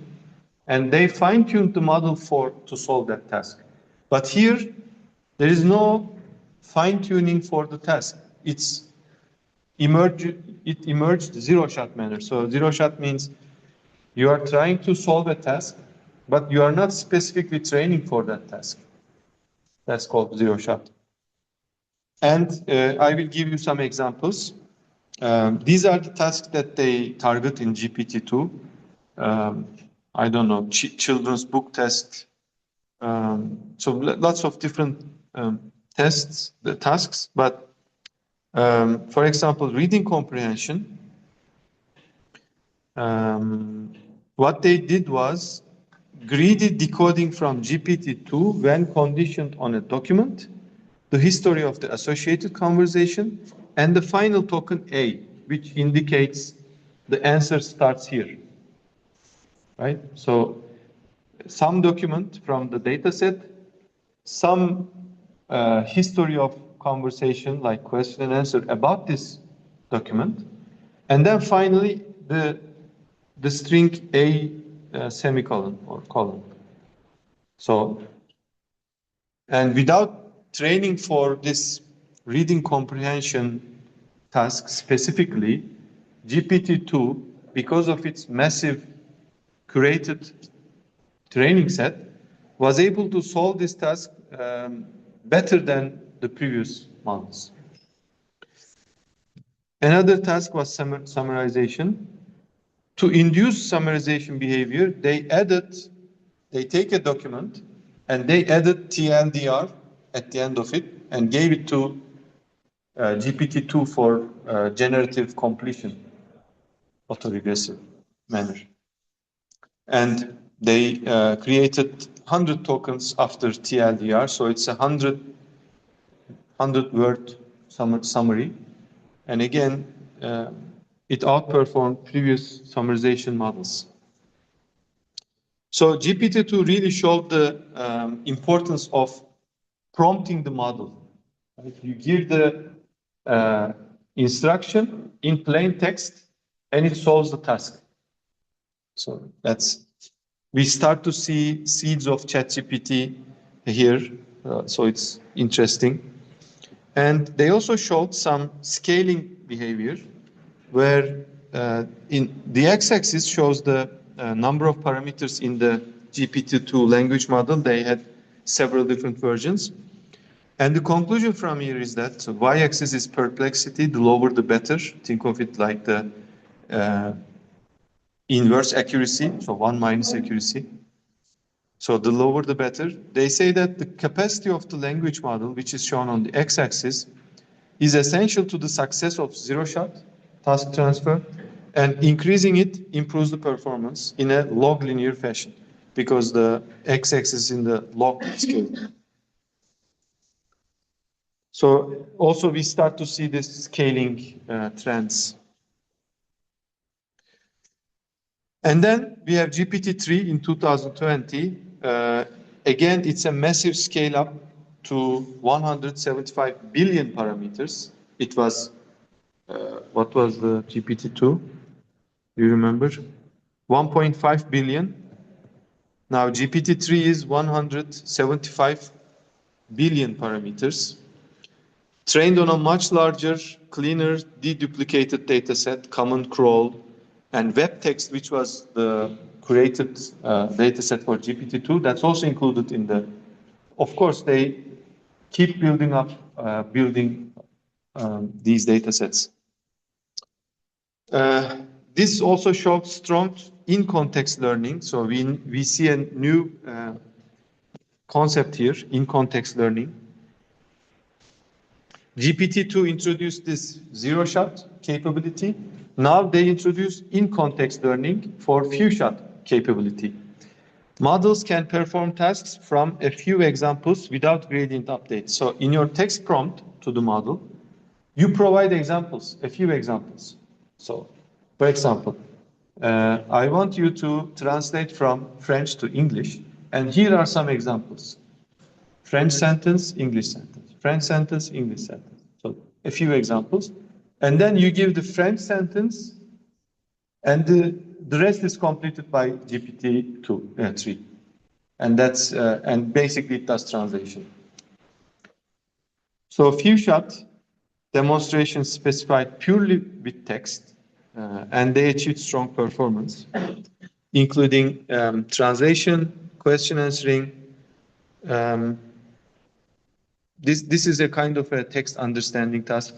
and they fine-tuned the model to solve that task. But here, there is no fine-tuning for the task. It emerged zero-shot manner. So zero-shot means you are trying to solve a task, but you are not specifically training for that task. That's called zero-shot. And I will give you some examples. These are the tasks that they target in GPT-2. I don't know, children's book test. So lots of different tasks, but for example, reading comprehension. What they did was greedy decoding from GPT-2 when conditioned on a document, the history of the associated conversation, and the final token A, which indicates the answer starts here, right? So some document from the data set, some history of conversation like question and answer about this document, and then finally the string A semicolon or colon. So, and without training for this reading comprehension task specifically, GPT-2, because of its massive curated training set, was able to solve this task better than the previous models. Another task was summarization. To induce summarization behavior, they take a document and they added TLDR at the end of it and gave it to GPT-2 for generative completion, autoregressive manner. And they created 100 tokens after TLDR, so it's a 100-word summary. And again, it outperformed previous summarization models. So GPT-2 really showed the importance of prompting the model. Right? You give the instruction in plain text, and it solves the task. So we start to see seeds of ChatGPT here, so it's interesting. And they also showed some scaling behavior, where in the x-axis shows the number of parameters in the GPT-2 language model. They had several different versions. And the conclusion from here is that y-axis is perplexity, the lower the better. Think of it like the inverse accuracy, so 1 minus accuracy. So the lower the better. They say that the capacity of the language model, which is shown on the x-axis, is essential to the success of zero-shot task transfer, and increasing it improves the performance in a log linear fashion because the x-axis is in the log scale. So also we start to see this scaling trends. And then we have GPT-3 in 2020. Again, it's a massive scale up to 175 billion parameters. It was, what was the GPT-2? Do you remember? 1.5 billion. Now GPT-3 is 175 billion parameters, trained on a much larger, cleaner, deduplicated data set, common crawl, and web text, which was the created data set for GPT-2. That's also included in the, of course, they keep building up, these data sets. This also shows strong in-context learning. So we see a new concept here, in-context learning. GPT-2 introduced this zero-shot capability, Now they introduce in-context learning for few-shot capability. Models can perform tasks from a few examples without gradient updates. So in your text prompt to the model, you provide examples, a few examples. So, for example, I want you to translate from French to English, and here are some examples. French sentence, English sentence. French sentence, English sentence. So a few examples. And then you give the French sentence, and the rest is completed by GPT-3. And that's and basically it does translation. So few-shot demonstrations specified purely with text, and they achieved strong performance, including translation, question answering. This is a kind of a text understanding task.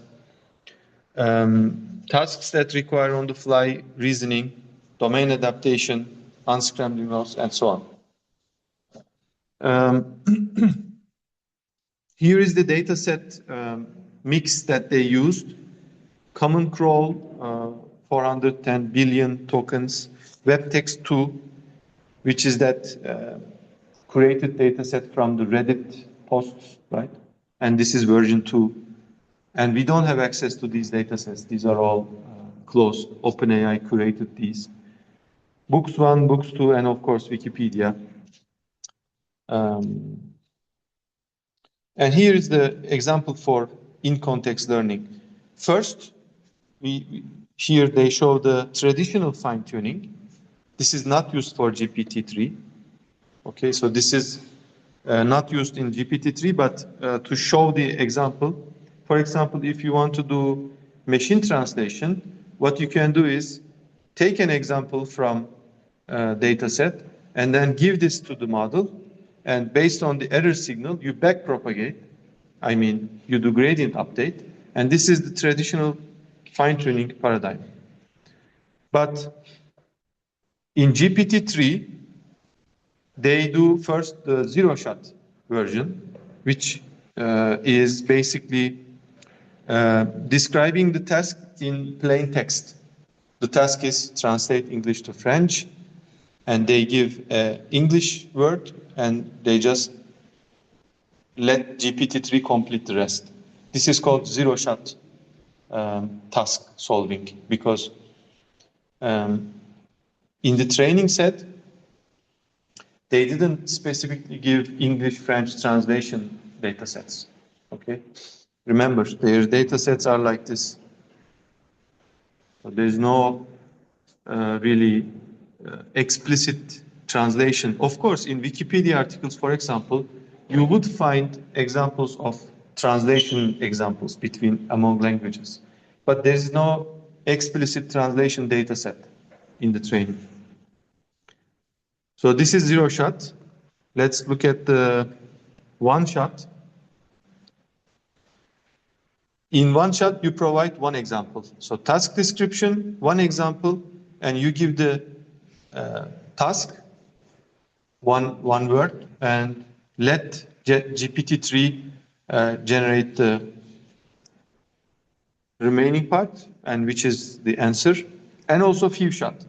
Tasks that require on-the-fly reasoning, domain adaptation, unscrambling nodes, and so on. Here is the data set mix that they used. Common crawl, 410 billion tokens. Web text 2, which is that created data set from the Reddit posts, right? And this is version 2. And we don't have access to these data sets. These are all closed. OpenAI created these. Books 1, Books 2, and of course, Wikipedia. And here is the example for in-context learning. First, here they show the traditional fine-tuning. This is not used for GPT-3. Okay, so this is not used in GPT-3, but to show the example. For example, if you want to do machine translation, what you can do is take an example from data set and then give this to the model. And based on the error signal, you back propagate. I mean, you do gradient update. And this is the traditional fine-tuning paradigm. But in GPT-3, they do first the zero-shot version, which is basically describing the task in plain text. The task is translate English to French, and they give an English word, and they just let GPT-3 complete the rest. This is called zero-shot task solving, because in the training set, they didn't specifically give English-French translation data sets. Okay? Remember, their data sets are like this. So there's no really explicit translation. Of course, in Wikipedia articles, for example, you would find examples of translation examples among languages. But there's no explicit translation data set in the training. So this is zero shot. Let's look at the one shot. In one shot, you provide one example. So task description, one example, and you give the task, one word, and let GPT-3 generate the remaining part, and which is the answer, and also few shot.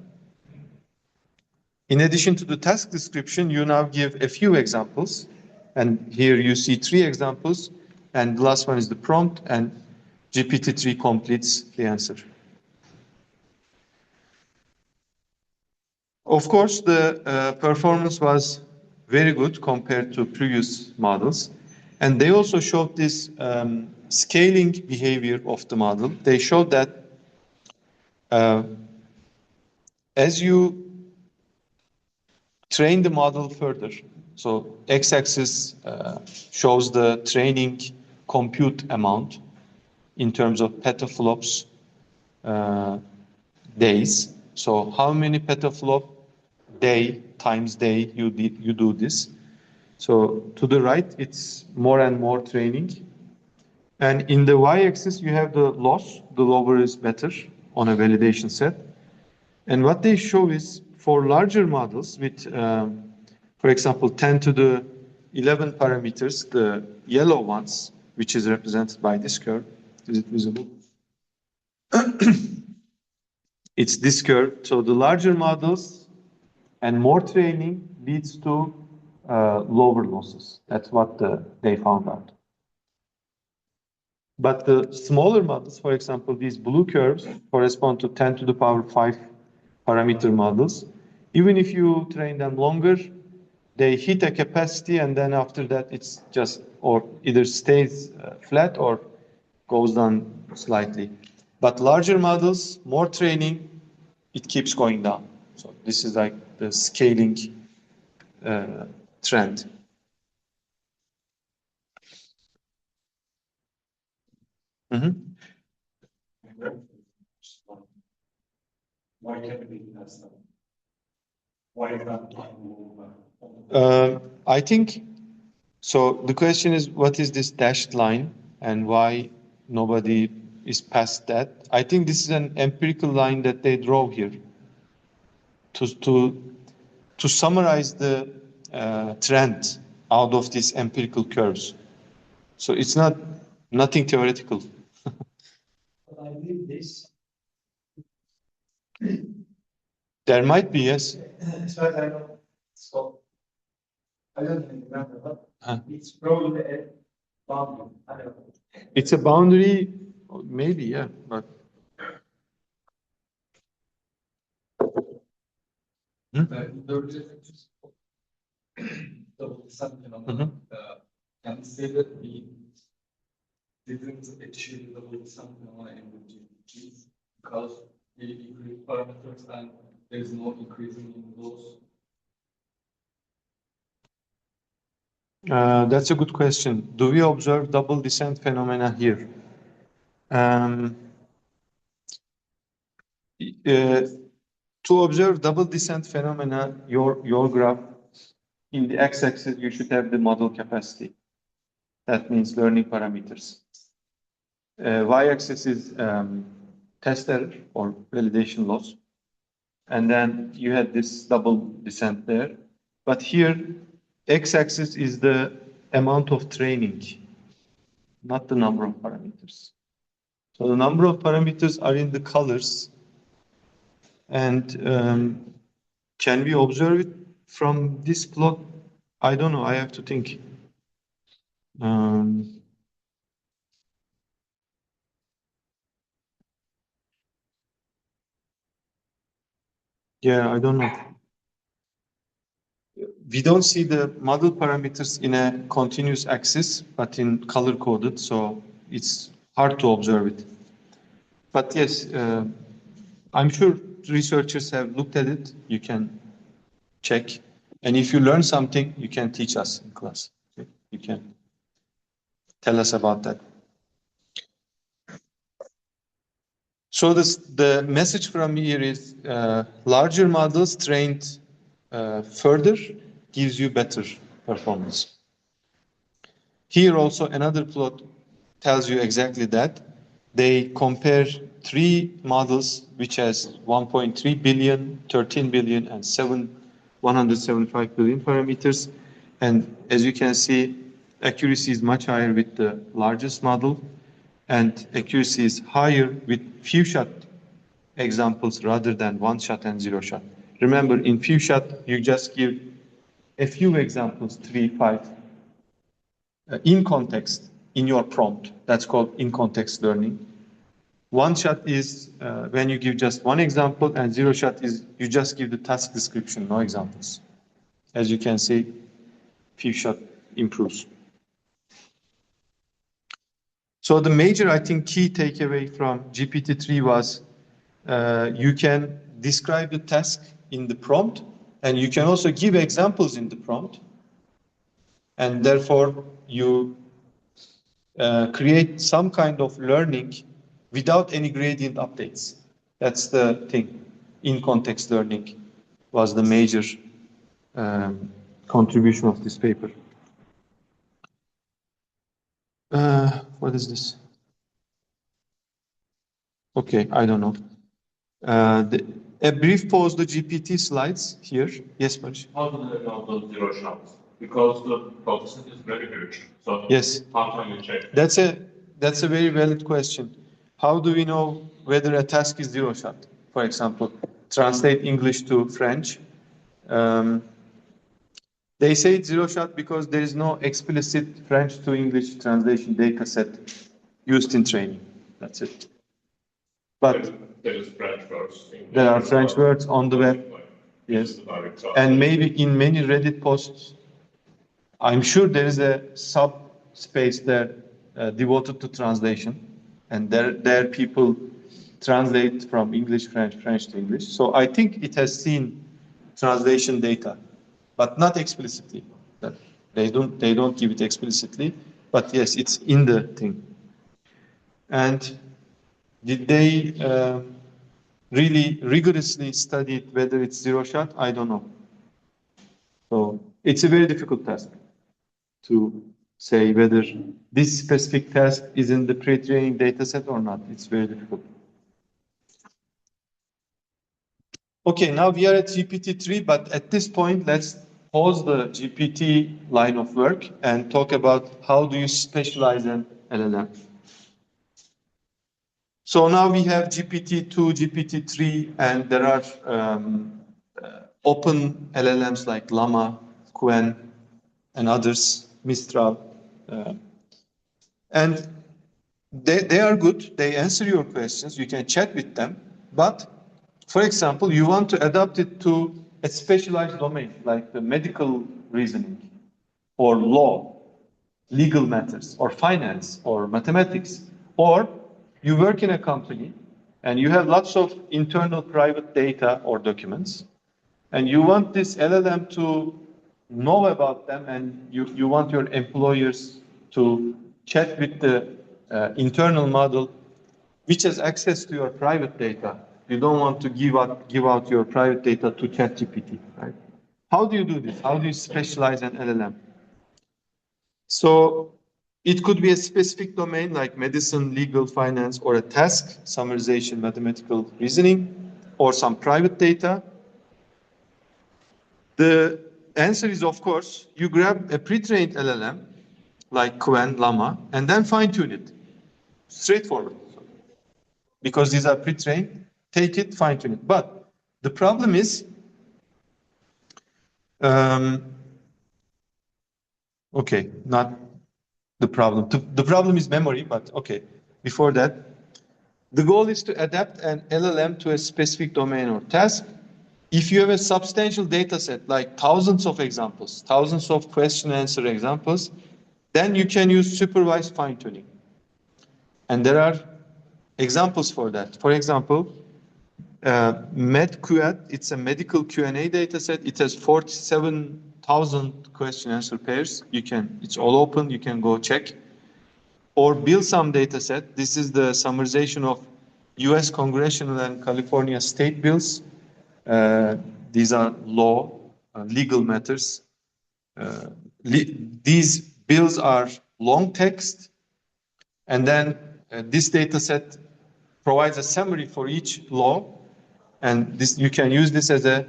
In addition to the task description, you now give a few examples, and here you see 3 examples, and the last one is the prompt, and GPT-3 completes the answer. Of course, the performance was very good compared to previous models, and they also showed this scaling behavior of the model. They showed that as you train the model further, so x-axis shows the training compute amount in terms of petaflops days. So how many petaflop day times day you do this. So to the right, it's more and more training. And in the y-axis, you have the loss. The lower is better on a validation set. And what they show is for larger models with, for example, 10 to the 11 parameters, the yellow ones, which is represented by this curve. Is it visible? It's this curve. So the larger models and more training leads to lower losses. That's what they found out. But the smaller models, for example, these blue curves correspond to 10 to the power 5 parameter models. Even if you train them longer, they hit a capacity, and then after that it's just or either stays flat or goes down slightly. But larger models, more training, it keeps going down. So this is like the scaling trend. Mm-hmm. Why can't we test them? Why is that? I think so. The question is, what is this dashed line, and why nobody is past that? I think this is an empirical line that they draw here to summarize the trend out of these empirical curves. So it's nothing theoretical. But I believe this. There might be, yes. So I don't. So I don't remember, but it's probably a boundary. I don't know. It's a boundary, maybe, yeah, but. Can say that we didn't achieve the something on GPT because we increase parameters and there is no increasing in those. That's a good question. Do we observe double descent phenomena here? To observe double descent phenomena, your graph, in the x-axis, you should have the model capacity. That means learning parameters. Y-axis is test error or validation loss. And then you had this double descent there. But here, x-axis is the amount of training, not the number of parameters. So the number of parameters are in the colors. And can we observe it from this plot? I don't know. I have to think. Yeah, I don't know. We don't see the model parameters in a continuous axis, but in color coded, so it's hard to observe it. But yes, I'm sure researchers have looked at it. You can check. And if you learn something, you can teach us in class. Okay? You can tell us about that. So the message from here is larger models trained further gives you better performance. Here also another plot tells you exactly that. They compare 3 models which has 1.3 billion, 13 billion, and 175 billion parameters. And as you can see, accuracy is much higher with the largest model, and accuracy is higher with few shot examples rather than one shot and zero shot. Remember, in few shot, you just give a few examples, 3, 5, in context, in your prompt. That's called in-context learning. One shot is when you give just one example, and zero shot is you just give the task description, no examples. As you can see, few shot improves. So the major, I think, key takeaway from GPT-3 was you can describe the task in the prompt, and you can also give examples in the prompt, and therefore you create some kind of learning without any gradient updates. That's the thing. In-context learning was the major contribution of this paper. What is this? Okay, I don't know. A brief pause the GPT slides here. Yes, Manish? How do they know those zero shots? Because the process is very huge. So yes. How can you check? That's a very valid question. How do we know whether a task is zero shot? for example, translate English to French. They say it's zero shot because there is no explicit French to English translation data set used in training. That's it. But there is French words. There are French words on the web. Yes. And maybe in many Reddit posts, I'm sure there is a subspace there devoted to translation. And there people translate from English, French to English. So I think it has seen translation data, but not explicitly. They don't give it explicitly, but yes, it's in the thing. And did they really rigorously study whether it's zero shot? I don't know. So it's a very difficult task to say whether this specific task is in the pre-training data set or not. It's very difficult. Okay, now we are at GPT-3, but at this point, let's pause the GPT line of work and talk about how do you specialize an LLM. So now we have GPT-2, GPT-3, and there are open LLMs like Llama, Qwen, and others, Mistral. And they are good. They answer your questions. You can chat with them. But, for example, you want to adapt it to a specialized domain, like the medical reasoning, or law, legal matters, or finance, or mathematics, or you work in a company and you have lots of internal private data or documents, and you want this LLM to know about them, and you want your employers to chat with the internal model which has access to your private data. You don't want to give out your private data to ChatGPT, right? How do you do this? How do you specialize an LLM? So it could be a specific domain like medicine, legal, finance, or a task, summarization, mathematical reasoning, or some private data. The answer is, of course, you grab a pre-trained LLM like Qwen, Llama, and then fine-tune it. Straightforward. Because these are pre-trained, take it, fine-tune it. But the problem is, okay, not the problem. The problem is memory, but okay. Before that, the goal is to adapt an LLM to a specific domain or task. If you have a substantial data set, like thousands of examples, thousands of question-answer examples, then you can use supervised fine-tuning. And there are examples for that. For example, MedQuad, it's a medical Q&A data set. It has 47,000 question-answer pairs. It's all open, you can go check. Or build some data set. This is the summarization of US congressional and California state bills. These are law, legal matters. These bills are long text, and then this data set provides a summary for each law, and you can use this as a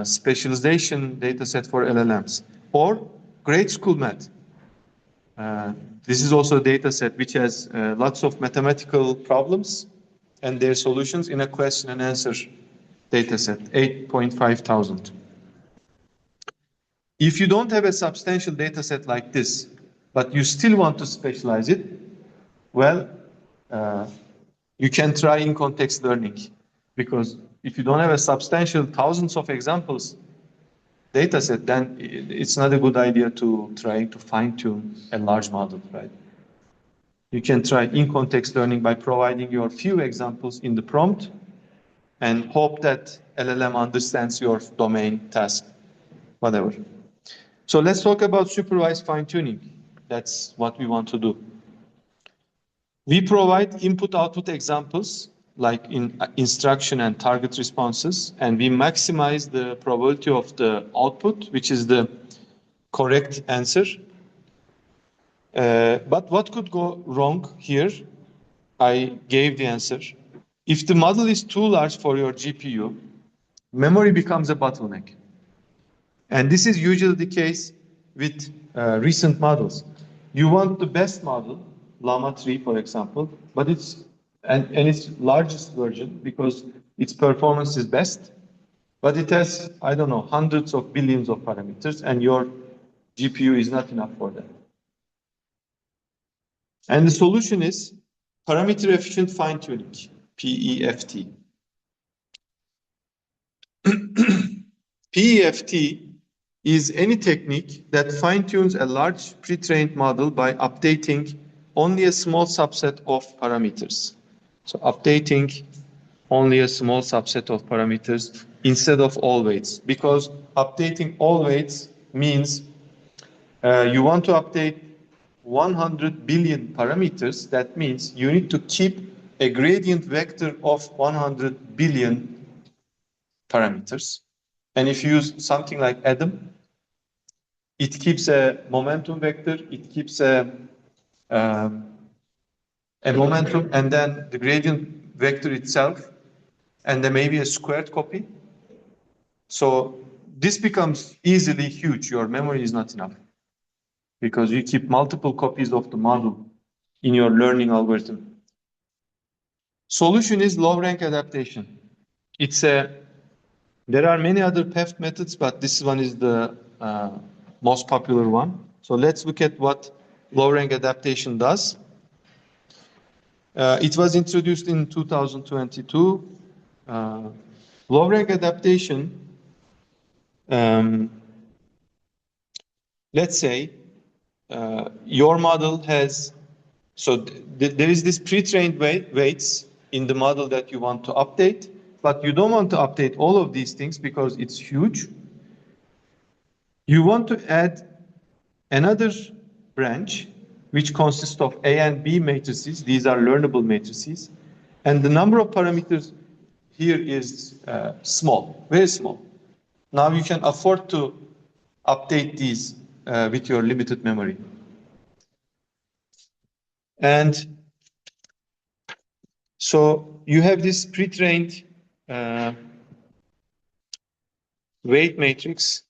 specialization data set for LLMs. Or grade school math. This is also a data set which has lots of mathematical problems and their solutions in a question and answer data set, 8,500. If you don't have a substantial data set like this, but you still want to specialize it, well, you can try in-context learning. Because if you don't have a substantial thousands of examples data set, then it's not a good idea to try to fine-tune a large model, right? You can try in-context learning by providing your few examples in the prompt and hope that LLM understands your domain, task, whatever. So let's talk about supervised fine-tuning. That's what we want to do. We provide input-output examples like in instruction and target responses, and we maximize the probability of the output, which is the correct answer. But what could go wrong here? I gave the answer. If the model is too large for your GPU, memory becomes a bottleneck. And this is usually the case with recent models. You want the best model, Llama 3, for example, but it's its largest version, because its performance is best, but it has, I don't know, hundreds of billions of parameters, and your GPU is not enough for that. And the solution is parameter efficient fine-tuning, PEFT. PEFT is any technique that fine-tunes a large pre-trained model by updating only a small subset of parameters. So updating only a small subset of parameters instead of all weights, because updating all weights means you want to update 100 billion parameters. That means you need to keep a gradient vector of 100 billion parameters. And if you use something like Adam, it keeps a momentum vector, it keeps a momentum, and then the gradient vector itself, and then maybe a squared copy. So this becomes easily huge. Your memory is not enough because you keep multiple copies of the model in your learning algorithm. Solution is low-rank adaptation. There are many other PEFT methods, but this one is the most popular one. So let's look at what low-rank adaptation does. It was introduced in 2022. Low-rank adaptation, let's say your model has, there is this pre-trained weights in the model that you want to update, but you don't want to update all of these things because it's huge. You want to add another branch which consists of A and B matrices. These are learnable matrices. And the number of parameters here is small, very small. Now you can afford to update these with your limited memory. And so you have this pre-trained weight matrix.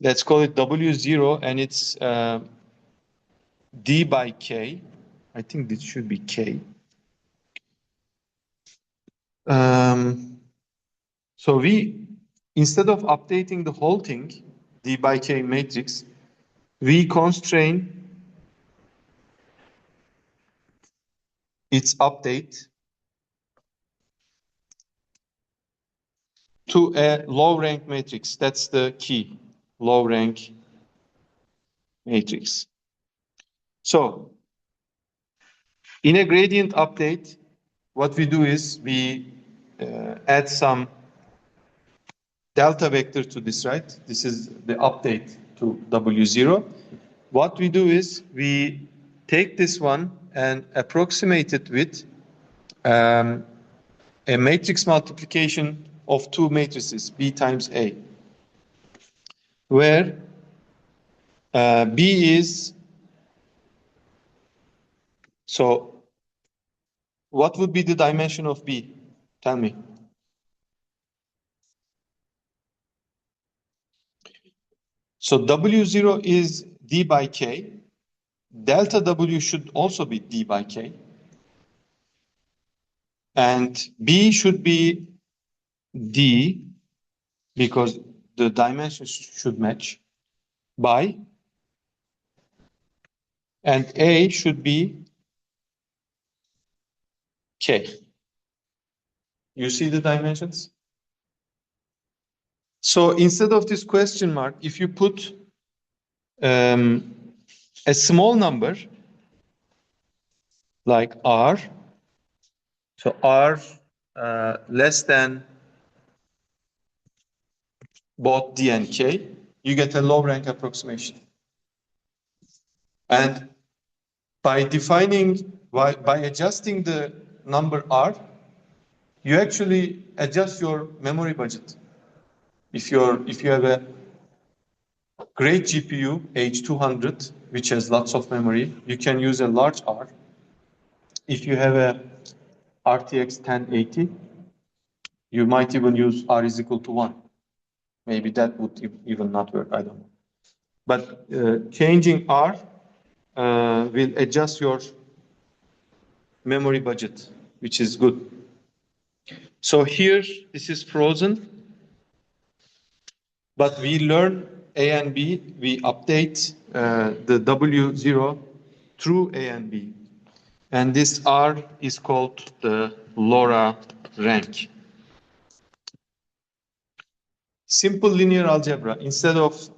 Let's call it W0, and it's D by K. I think this should be K. So instead of updating the whole thing, D by K matrix, we constrain its update to a low rank matrix. That's the key, low rank matrix. So in a gradient update, what we do is we add some delta vector to this, right? This is the update to W0. What we do is we take this one and approximate it with a matrix multiplication of two matrices, B times A, where B is, so what would be the dimension of B? Tell me. So W0 is D by K. Delta W should also be D by K. And B should be D, because the dimensions should match, by, and A should be K. You see the dimensions? So instead of this question mark, if you put a small number like R, so R less than both D and K, you get a low rank approximation. And by defining, by adjusting the number R, you actually adjust your memory budget. If you have a great GPU, H200, which has lots of memory, you can use a large R. If you have a RTX 1080, you might even use R is equal to 1. Maybe that would even not work, I don't know. But changing R will adjust your memory budget, which is good. So here, this is frozen, but we learn A and B, we update the W0 through A and B. And this R is called the LoRA rank. Simple linear algebra. Instead of,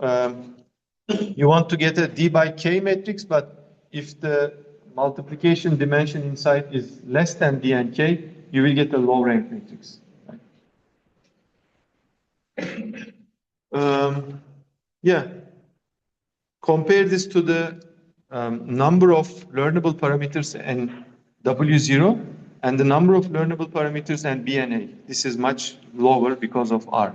you want to get a D by K matrix, but if the multiplication dimension inside is less than D and K, you will get a low rank matrix. Yeah. Compare this to the number of learnable parameters in W0 and the number of learnable parameters in B and A. This is much lower because of R.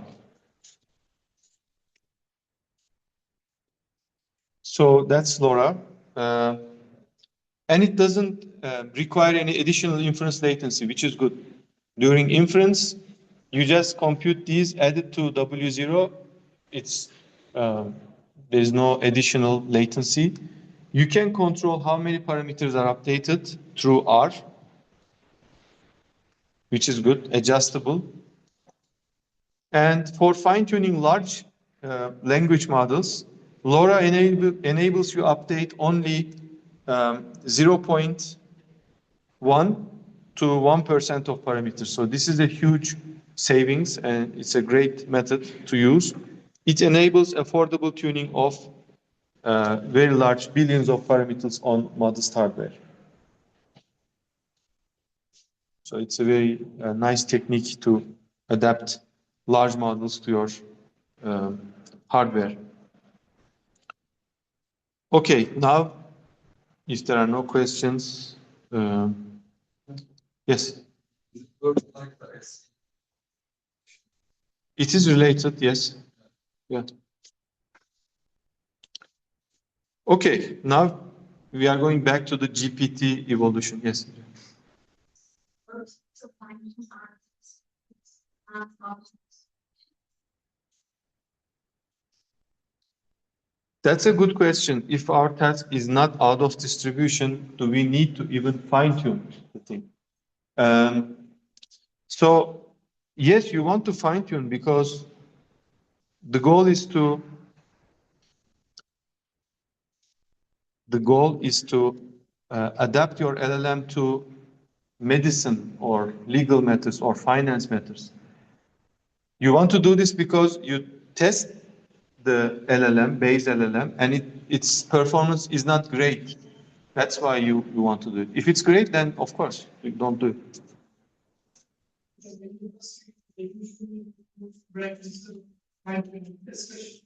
So that's LoRA. And it doesn't require any additional inference latency, which is good. During inference, you just compute these, add it to W0. There's no additional latency. You can control how many parameters are updated through R, which is good, adjustable. And for fine-tuning large language models, LoRA enables you update only 0.1 to 1% of parameters. So this is a huge savings, and it's a great method to use. It enables affordable tuning of very large billions of parameters on modest hardware. So it's a very nice technique to adapt large models to your hardware. Okay, now, if there are no questions, yes? It is related, yes. Yeah. Okay, now we are going back to the GPT evolution. Yes. That's a good question. If our task is not out of distribution, do we need to even fine-tune the thing? So, yes, you want to fine-tune because the goal is to adapt your LLM to medicine or legal matters or finance matters. You want to do this because you test the LLM, base LLM, and its performance is not great. That's why you want to do it. If it's great, then of course, you don't do it.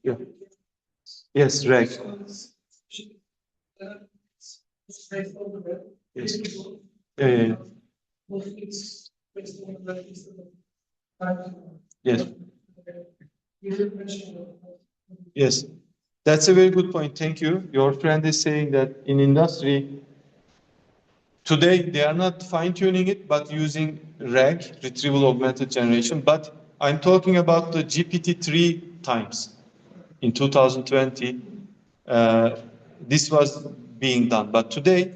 Yeah. Yes, RAG. Yes. Yeah. Yes. Yes. That's a very good point. Thank you. Your friend is saying that in industry, today they are not fine-tuning it, but using RAG, retrieval augmented generation. But I'm talking about the GPT-3 times. In 2020, this was being done. But today,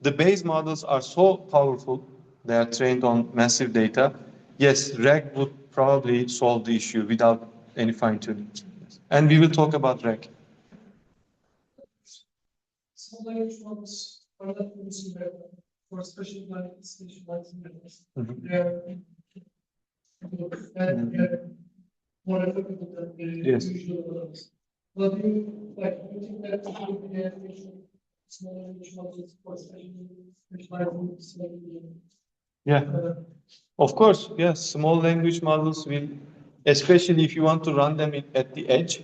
the base models are so powerful, they are trained on massive data. Yes, RAG would probably solve the issue without any fine-tuning. And we will talk about RAG. Small language models are not using RAG for specialized methods. They are more effective than the usual models. But do you think that would be an small language models for specialized? Yeah, of course. Yes, small language models will, especially if you want to run them at the edge,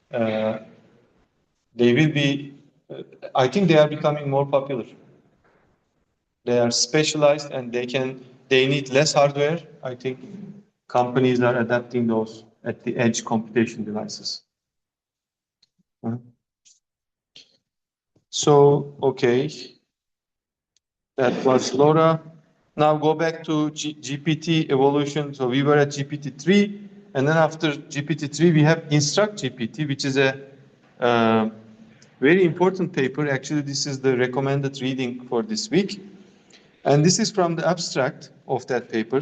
they will be. I think they are becoming more popular. They are specialized and they need less hardware. I think companies are adapting those at the edge computation devices. So, okay, that was LoRA. Now go back to GPT evolution. So we were at GPT-3, and then after GPT-3, we have InstructGPT, which is a very important paper. Actually, this is the recommended reading for this week. And this is from the abstract of that paper.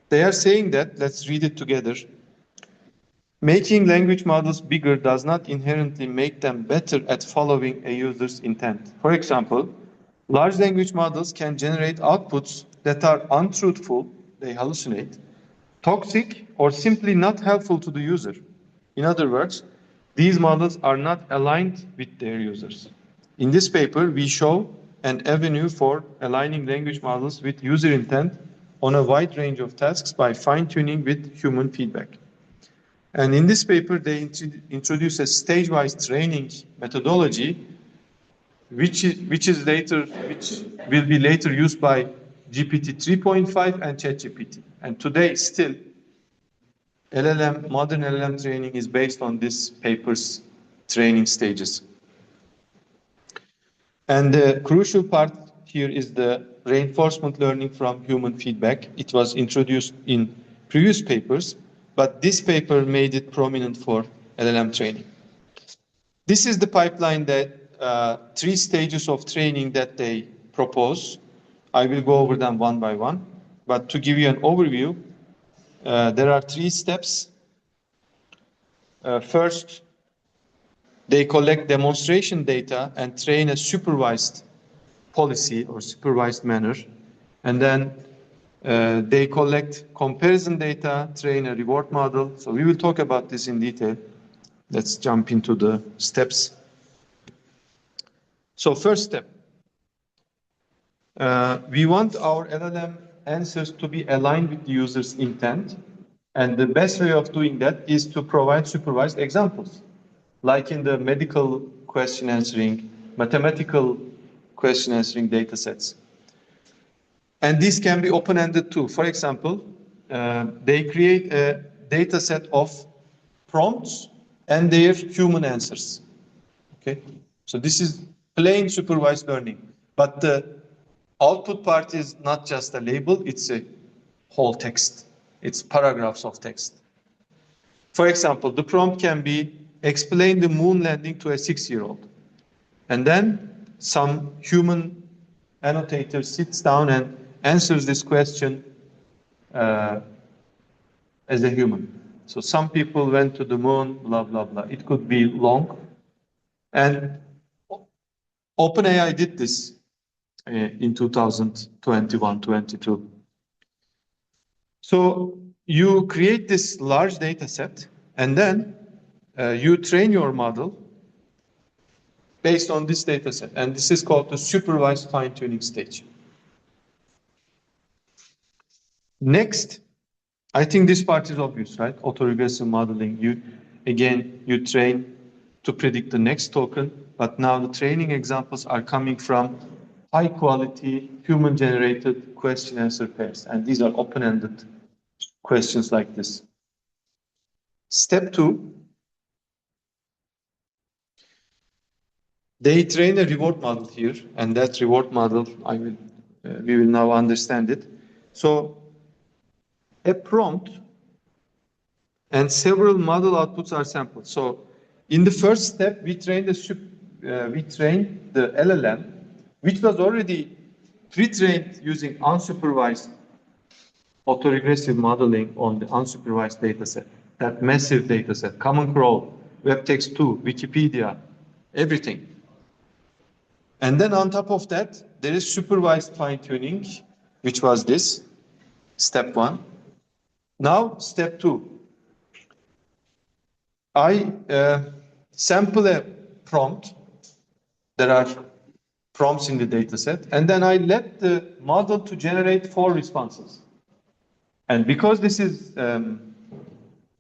They are saying that, let's read it together. Making language models bigger does not inherently make them better at following a user's intent. For example, large language models can generate outputs that are untruthful, they hallucinate, toxic, or simply not helpful to the user. In other words, these models are not aligned with their users. In this paper, we show an avenue for aligning language models with user intent on a wide range of tasks by fine-tuning with human feedback. And in this paper, they introduce a stage-wise training methodology, which will be later used by GPT 3.5 and ChatGPT. And today, still, modern LLM training is based on this paper's training stages. And the crucial part here is the reinforcement learning from human feedback. It was introduced in previous papers, but this paper made it prominent for LLM training. This is the pipeline that 3 stages of training that they propose. I will go over them one by one, but to give you an overview, there are 3 steps. First, they collect demonstration data and train a supervised policy or supervised manner. And then they collect comparison data, train a reward model. So we will talk about this in detail. Let's jump into the steps. So first step, we want our LLM answers to be aligned with the user's intent. And the best way of doing that is to provide supervised examples, like in the medical question answering, mathematical question answering data sets. And this can be open-ended too. For example, they create a data set of prompts and their human answers. Okay, so this is plain supervised learning, but the output part is not just a label, it's a whole text. It's paragraphs of text. For example, the prompt can be explain the moon landing to a 6-year-old. And then some human annotator sits down and answers this question as a human. So some people went to the moon, blah, blah, blah. It could be long. And OpenAI did this in 2021-22. So you create this large data set, and then you train your model based on this data set. And this is called the supervised fine-tuning stage. Next, I think this part is obvious, right? Autoregressive modeling. You train to predict the next token, but now the training examples are coming from high-quality, human-generated question-answer pairs. And these are open-ended questions like this. Step 2, they train a reward model here, and that reward model, we will now understand it. So a prompt and several model outputs are sampled. So in the first step, we trained the LLM, which was already pre-trained using unsupervised autoregressive modeling on the unsupervised dataset, that massive dataset, Common Crawl, WebText2, Wikipedia, everything. And then on top of that, there is supervised fine-tuning, which was this, step 1. Now, step 2. I sample a prompt. There are prompts in the dataset, and then I let the model to generate 4 responses. And because this is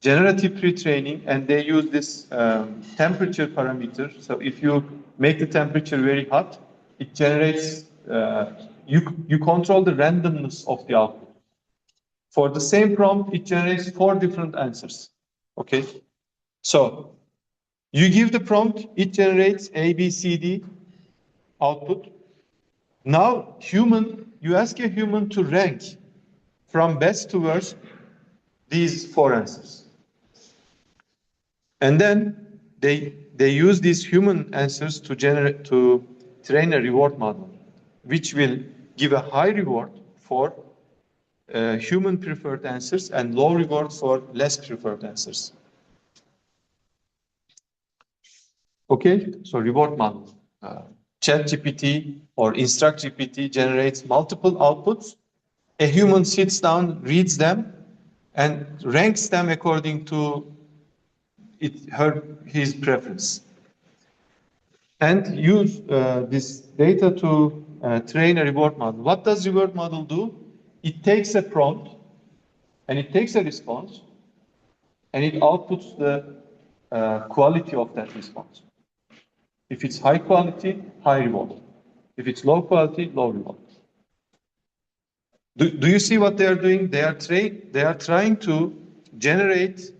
generative pre-training, and they use this temperature parameter, so if you make the temperature very hot, it generates, you control the randomness of the output. For the same prompt, it generates 4 different answers. Okay, so you give the prompt, it generates A, B, C, D output. Now, you ask a human to rank from best to worst these 4 answers. And then they use these human answers to train a reward model, which will give a high reward for human preferred answers and low reward for less preferred answers. Okay, so reward model. ChatGPT or InstructGPT generates multiple outputs. A human sits down, reads them, and ranks them according to his preference. And use this data to train a reward model. What does reward model do? It takes a prompt, and it takes a response, and it outputs the quality of that response. If it's high quality, high reward. If it's low quality, low reward. Do you see what they are doing? They are trying to generate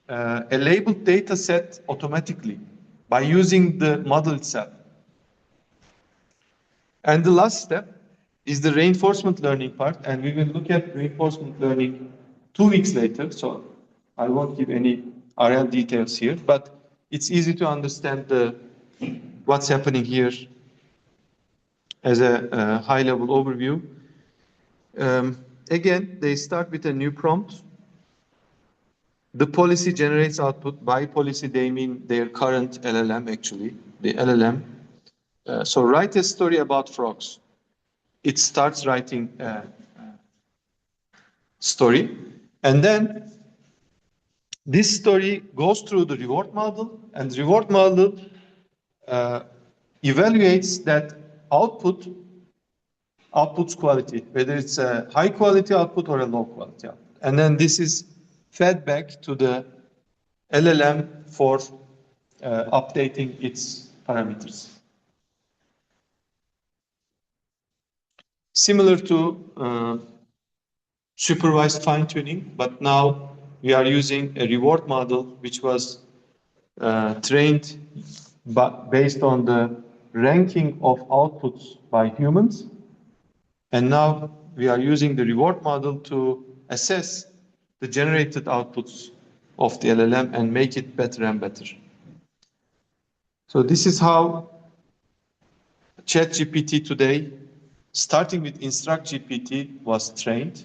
a labeled data set automatically by using the model itself. And the last step is the reinforcement learning part, and we will look at reinforcement learning 2 weeks later, so I won't give any RL details here, but it's easy to understand what's happening here as a high-level overview. Again, they start with a new prompt. The policy generates output. By policy, they mean their current LLM, actually, the LLM. So write a story about frogs. It starts writing a story. And then this story goes through the reward model, and the reward model evaluates that output's quality, whether it's a high quality output or a low quality output. And then this is fed back to the LLM for updating its parameters. Similar to supervised fine-tuning, but now we are using a reward model which was trained based on the ranking of outputs by humans. And now we are using the reward model to assess the generated outputs of the LLM and make it better and better. So this is how ChatGPT today, starting with InstructGPT, was trained,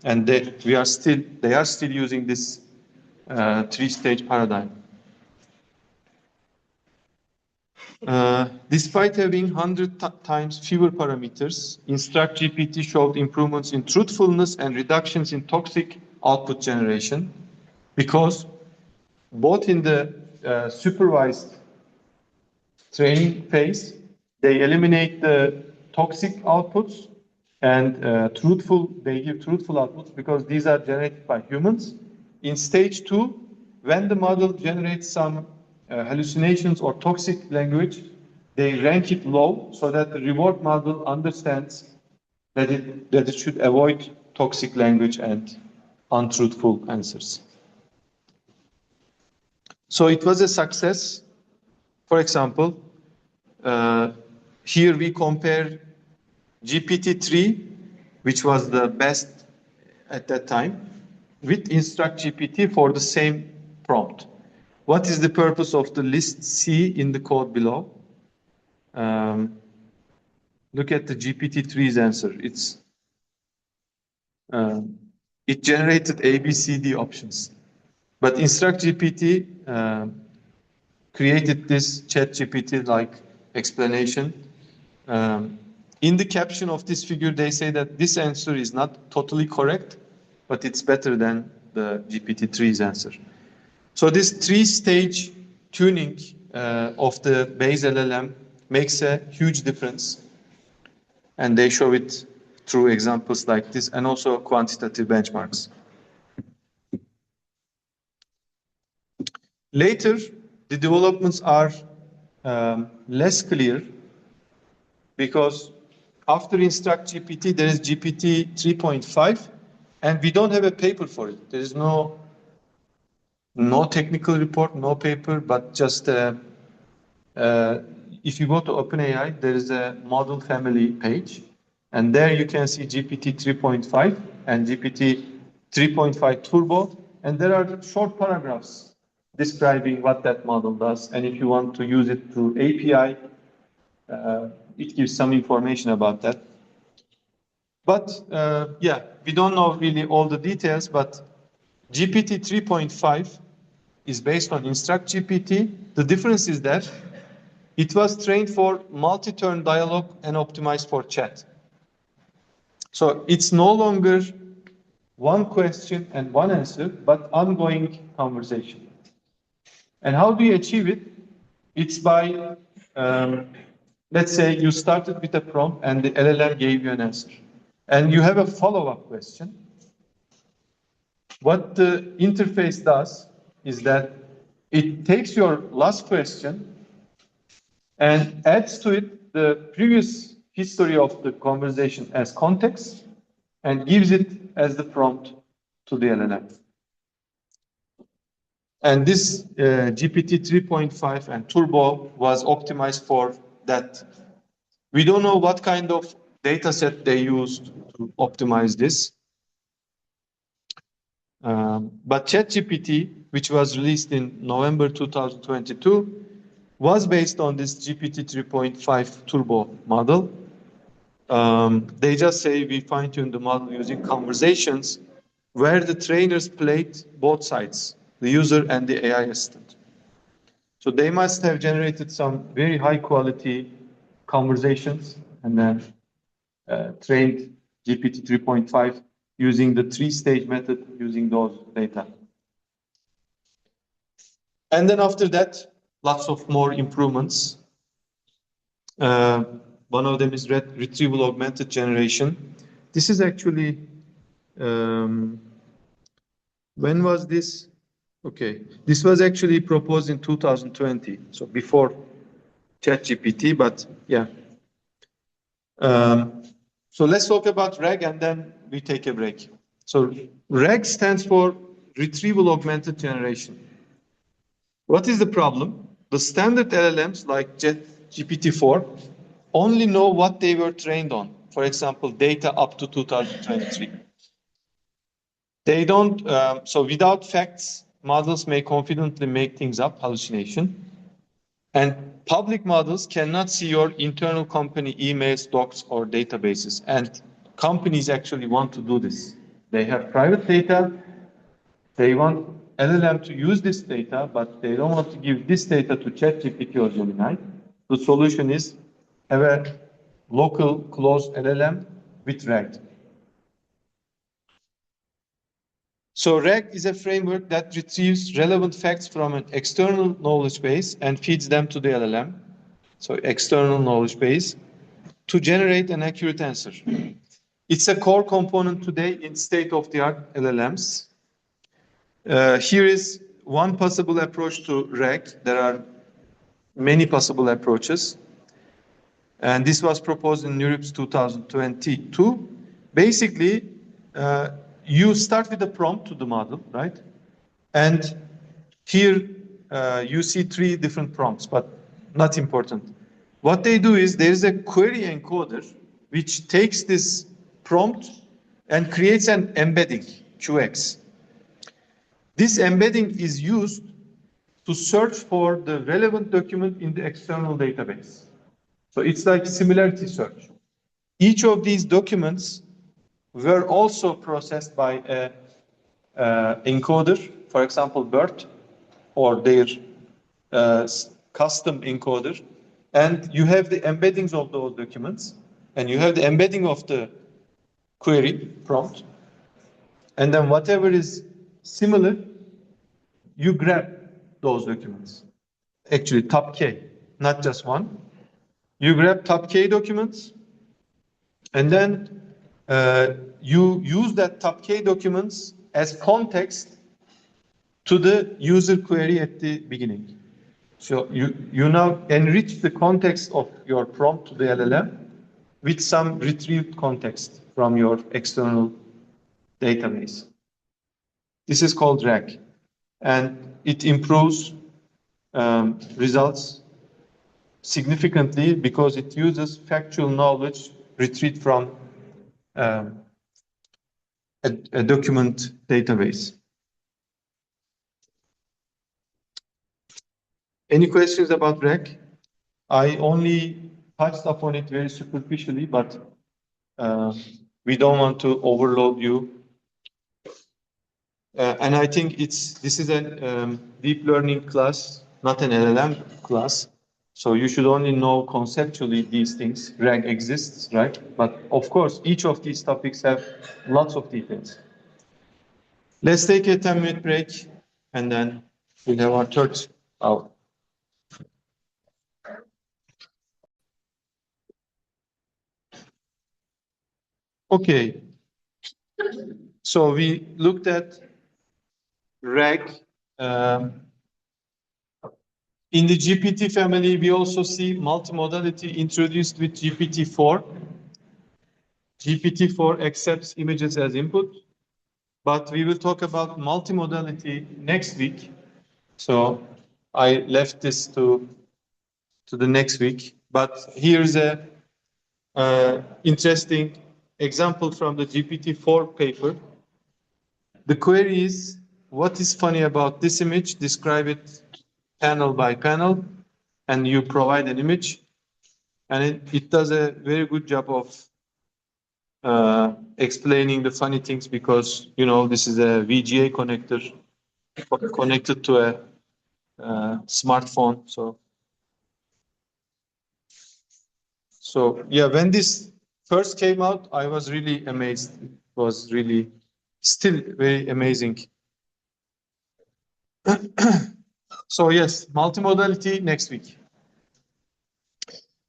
and they are still using this 3-stage paradigm. Despite having 100 times fewer parameters, InstructGPT showed improvements in truthfulness and reductions in toxic output generation, because both in the supervised training phase, they eliminate the toxic outputs, and they give truthful outputs because these are generated by humans. In stage 2, when the model generates some hallucinations or toxic language, they rank it low so that the reward model understands that it should avoid toxic language and untruthful answers. So it was a success. For example, here we compare GPT-3, which was the best at that time, with InstructGPT for the same prompt. What is the purpose of the list C in the code below? Look at the GPT-3's answer. It generated A, B, C, D options. But InstructGPT created this ChatGPT-like explanation. In the caption of this figure, they say that this answer is not totally correct, but it's better than the GPT-3's answer. So this 3-stage tuning of the base LLM makes a huge difference. And they show it through examples like this, and also quantitative benchmarks. Later, the developments are less clear, because after InstructGPT, there is GPT 3.5, and we don't have a paper for it. There is no technical report, no paper, but just if you go to OpenAI, there is a model family page, and there you can see GPT 3.5 and GPT 3.5 Turbo, and there are short paragraphs describing what that model does, and if you want to use it through API, it gives some information about that. But yeah, we don't know really all the details, but GPT 3.5 is based on InstructGPT. The difference is that it was trained for multi-turn dialogue and optimized for chat. So it's no longer one question and one answer, but ongoing conversation. And how do you achieve it? It's by, let's say you started with a prompt and the LLM gave you an answer. And you have a follow-up question. What the interface does is that it takes your last question and adds to it the previous history of the conversation as context and gives it as the prompt to the LLM. And this GPT 3.5 and Turbo was optimized for that. We don't know what kind of data set they used to optimize this. But ChatGPT, which was released in November 2022, was based on this GPT 3.5 Turbo model. They just say we fine-tuned the model using conversations where the trainers played both sides, the user and the AI assistant. So they must have generated some very high quality conversations and then trained GPT 3.5 using the three-stage method using those data. And then after that, lots of more improvements. One of them is retrieval augmented generation. This is actually, when was this? Okay, this was actually proposed in 2020, so before ChatGPT, but yeah. So let's talk about RAG and then we take a break. So RAG stands for retrieval augmented generation. What is the problem? The standard LLMs like GPT-4 only know what they were trained on. For example, data up to 2023. They don't, so without facts, models may confidently make things up, hallucination. And public models cannot see your internal company emails, docs, or databases. And companies actually want to do this. They have private data. They want LLM to use this data, but they don't want to give this data to ChatGPT or Gemini. The solution is have a local closed LLM with RAG. So RAG is a framework that retrieves relevant facts from an external knowledge base and feeds them to the LLM, so external knowledge base, to generate an accurate answer. It's a core component today in state-of-the-art LLMs. Here is one possible approach to RAG. There are many possible approaches. And this was proposed in NeurIPS 2022. Basically, you start with a prompt to the model, right? And here you see three different prompts, but not important. What they do is there is a query encoder which takes this prompt and creates an embedding, QX. This embedding is used to search for the relevant document in the external database. So it's like similarity search. Each of these documents were also processed by a encoder, for example, BERT, or their custom encoder. And you have the embeddings of those documents, and you have the embedding of the query prompt. And then whatever is similar, you grab those documents. Actually, top K, not just one. You grab top K documents, and then you use that top K documents as context to the user query at the beginning. So you now enrich the context of your prompt to the LLM with some retrieved context from your external database. This is called RAG, and it improves results significantly because it uses factual knowledge retrieved from a document database. Any questions about RAG? I only touched upon it very superficially, but We don't want to overload you. And I think this is a deep learning class, not an LLM class. So you should only know conceptually these things. RAG exists, right? But of course, each of these topics have lots of details. Let's take a 10-minute break, and then we'll have our third hour. Okay. So we looked at RAG. In the GPT family, we also see multimodality introduced with GPT-4. GPT-4 accepts images as input, but we will talk about multimodality next week. So I left this to the next week. But here's a interesting example from the GPT-4 paper. The query is, what is funny about this image? Describe it panel by panel, and you provide an image. And it does a very good job of explaining the funny things because, you know, this is a VGA connector connected to a smartphone. So yeah, when this first came out, I was really amazed. It was really still very amazing. So yes, multimodality next week.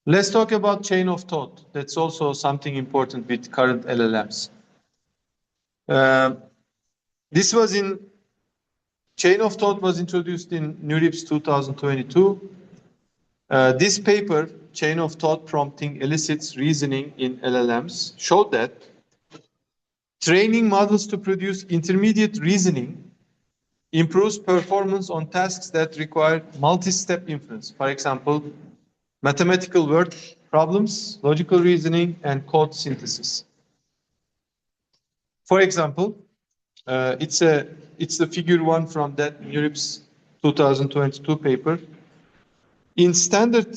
Let's talk about chain of thought. That's also something important with current LLMs. This was chain of thought was introduced in NeurIPS 2022. This paper, Chain of Thought Prompting Elicits Reasoning in LLMs, showed that training models to produce intermediate reasoning improves performance on tasks that require multi-step inference. For example, mathematical word problems, logical reasoning, and code synthesis. For example, it's the figure 1 from that NeurIPS 2022 paper. In standard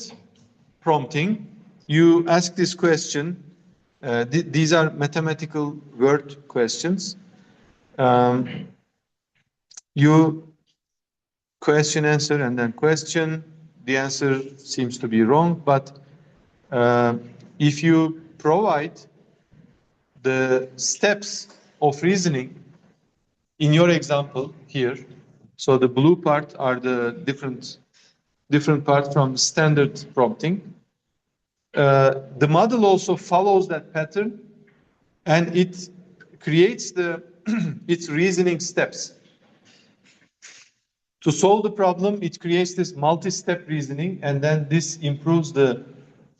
prompting, you ask this question. These are mathematical word questions. You question, answer, and then question. The answer seems to be wrong, but if you provide the steps of reasoning in your example here, so the blue part are the different parts from standard prompting. The model also follows that pattern, and it creates its reasoning steps. To solve the problem, it creates this multi-step reasoning, and then this improves the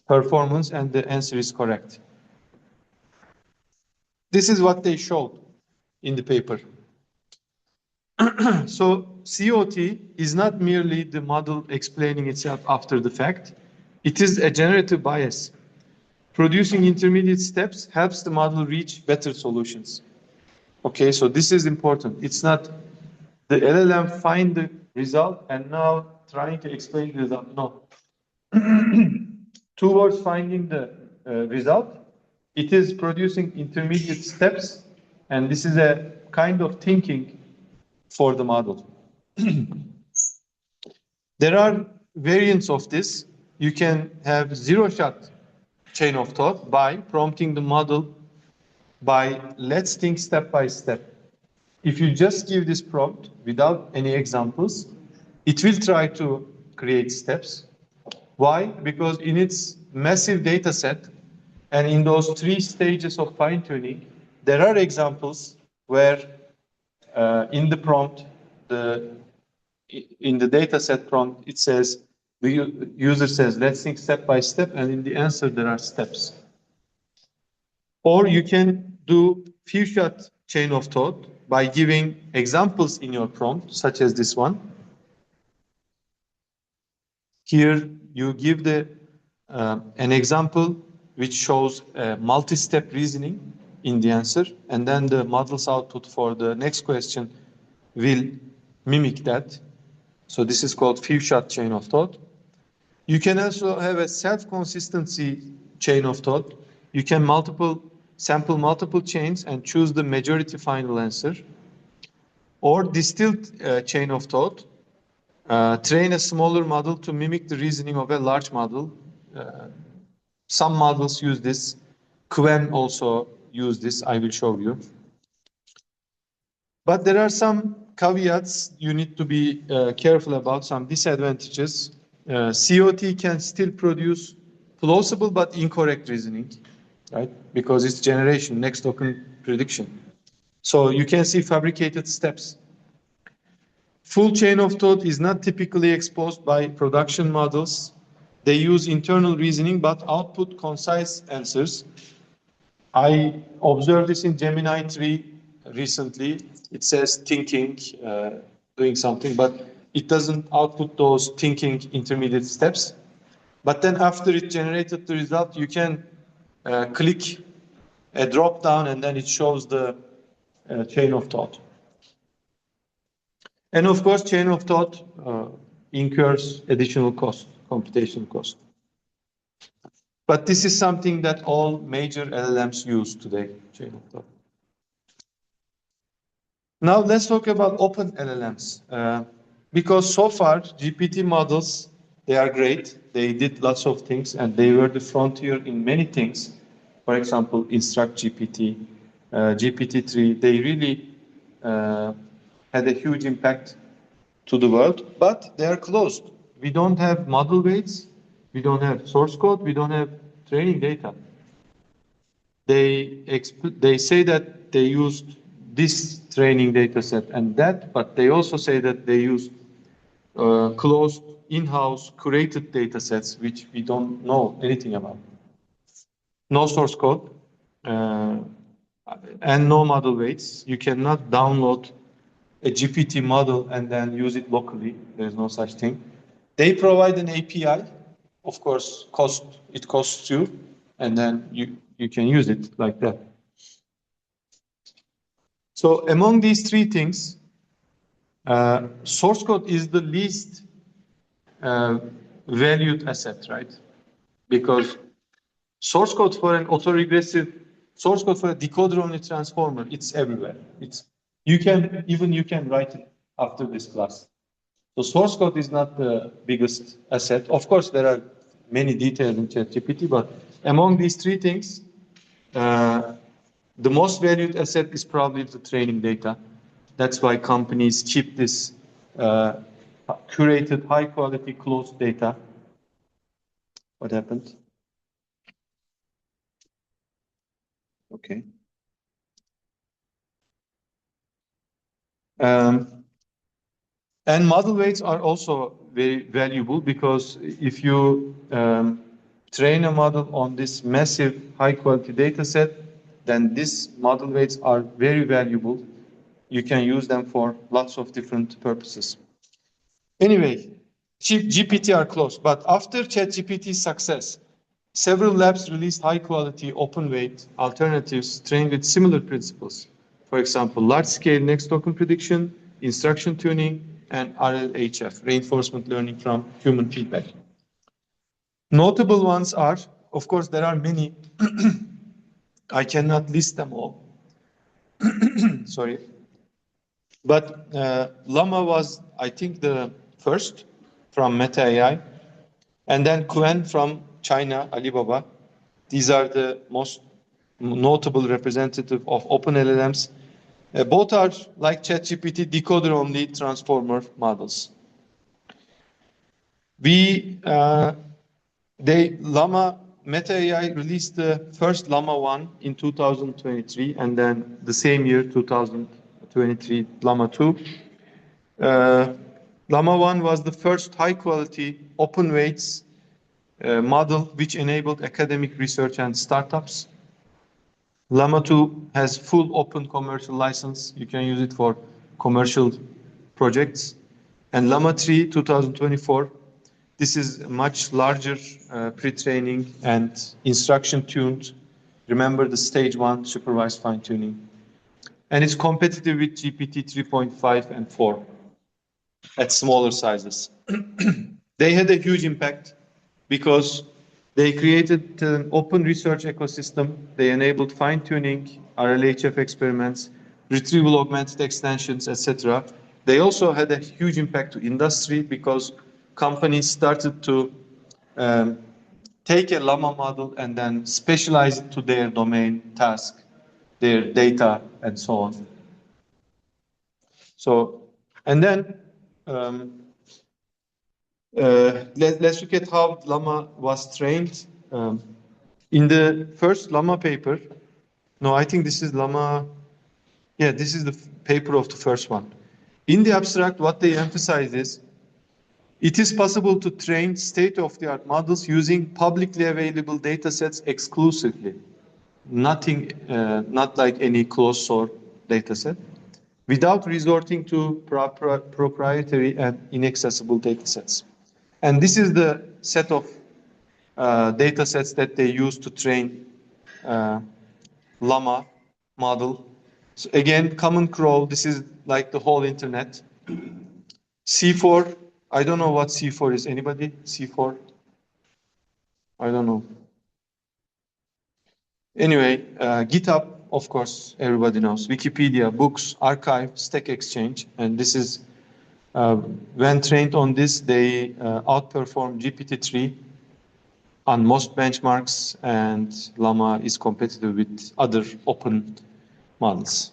performance, and the answer is correct. This is what they showed in the paper. So COT is not merely the model explaining itself after the fact. It is a generative bias. Producing intermediate steps helps the model reach better solutions. Okay, so this is important. It's not the LLM find the result and now trying to explain the result. No. Towards finding the result, it is producing intermediate steps, and this is a kind of thinking for the model. There are variants of this. You can have zero-shot chain of thought by prompting the model by let's think step by step. If you just give this prompt without any examples, it will try to create steps. Why? Because in its massive data set and in those 3 stages of fine-tuning, there are examples where in the prompt, in the data set prompt, it says, the user says, let's think step by step, and in the answer, there are steps. Or you can do few-shot chain of thought by giving examples in your prompt, such as this one. Here, you give an example which shows multi-step reasoning in the answer, and then the model's output for the next question will mimic that. So this is called few-shot chain of thought. You can also have a self-consistency chain of thought. You can multiple sample multiple chains and choose the majority final answer. Or distilled chain of thought, train a smaller model to mimic the reasoning of a large model. Some models use this. Qwen also use this, I will show you. But there are some caveats you need to be careful about, some disadvantages. COT can still produce plausible but incorrect reasoning, right? Because it's generation, next token prediction. So you can see fabricated steps. Full chain of thought is not typically exposed by production models. They use internal reasoning but output concise answers. I observed this in Gemini 3 recently. It says thinking, doing something, but it doesn't output those thinking intermediate steps. But then after it generated the result, you can click a drop down and then it shows the chain of thought. And of course, chain of thought incurs additional cost, computational cost. But this is something that all major LLMs use today, chain of thought. Now let's talk about open LLMs. Because so far, GPT models, they are great. They did lots of things and they were the frontier in many things. For example, InstructGPT, GPT-3, they really had a huge impact to the world, but they are closed. We don't have model weights, we don't have source code, we don't have training data. They say that they used this training data set and that, but they also say that they use closed in-house curated data sets, which we don't know anything about. No source code and no model weights. You cannot download a GPT model and then use it locally. There's no such thing. They provide an API. Of course, it costs you, and then you can use it like that. So among these three things, source code is the least valued asset, right? Because source code for an autoregressive, source code for a decoder-only transformer, it's everywhere. You can write it after this class. So source code is not the biggest asset. Of course, there are many details in ChatGPT, but among these three things, the most valued asset is probably the training data. That's why companies keep this curated, high-quality, closed data. What happened? Okay. And model weights are also very valuable because if you train a model on this massive high-quality data set, then these model weights are very valuable. You can use them for lots of different purposes. Anyway, GPT are close, but after ChatGPT's success, several labs released high-quality open-weight alternatives trained with similar principles. For example, large-scale next token prediction, instruction tuning, and RLHF, reinforcement learning from human feedback. Notable ones are, of course, there are many. I cannot list them all. Sorry. But Llama was, I think, the first from Meta AI. And then Qwen from China, Alibaba. These are the most notable representative of open LLMs. Both are like ChatGPT decoder-only transformer models. Llama Meta AI released the first Llama 1 in 2023, and then the same year, 2023, Llama 2. Llama 1 was the first high-quality open weights model which enabled academic research and startups. Llama 2 has full open commercial license. You can use it for commercial projects. And Llama 3, 2024, this is much larger pre-training and instruction tuned. Remember the stage 1 supervised fine-tuning. And it's competitive with GPT 3.5 and 4 at smaller sizes. They had a huge impact because They created an open research ecosystem. They enabled fine-tuning, RLHF experiments, retrieval augmented extensions, etc. They also had a huge impact to industry because companies started to take a Llama model and then specialize it to their domain task, their data, and so on. So, and then let's look at how Llama was trained. In the first Llama paper, no, I think this is Llama, yeah, this is the paper of the first one. In the abstract, what they emphasize is, it is possible to train state-of-the-art models using publicly available data sets exclusively. Nothing, not like any closed source data set, without resorting to proprietary and inaccessible data sets. And this is the set of data sets that they use to train Llama model. So again, common crawl, this is like the whole internet. C4, I don't know what C4 is. Anybody? C4? I don't know. Anyway, GitHub, of course, everybody knows. Wikipedia, books, archive, Stack Exchange. And this is, when trained on this, they outperform GPT-3 on most benchmarks, and Llama is competitive with other open models.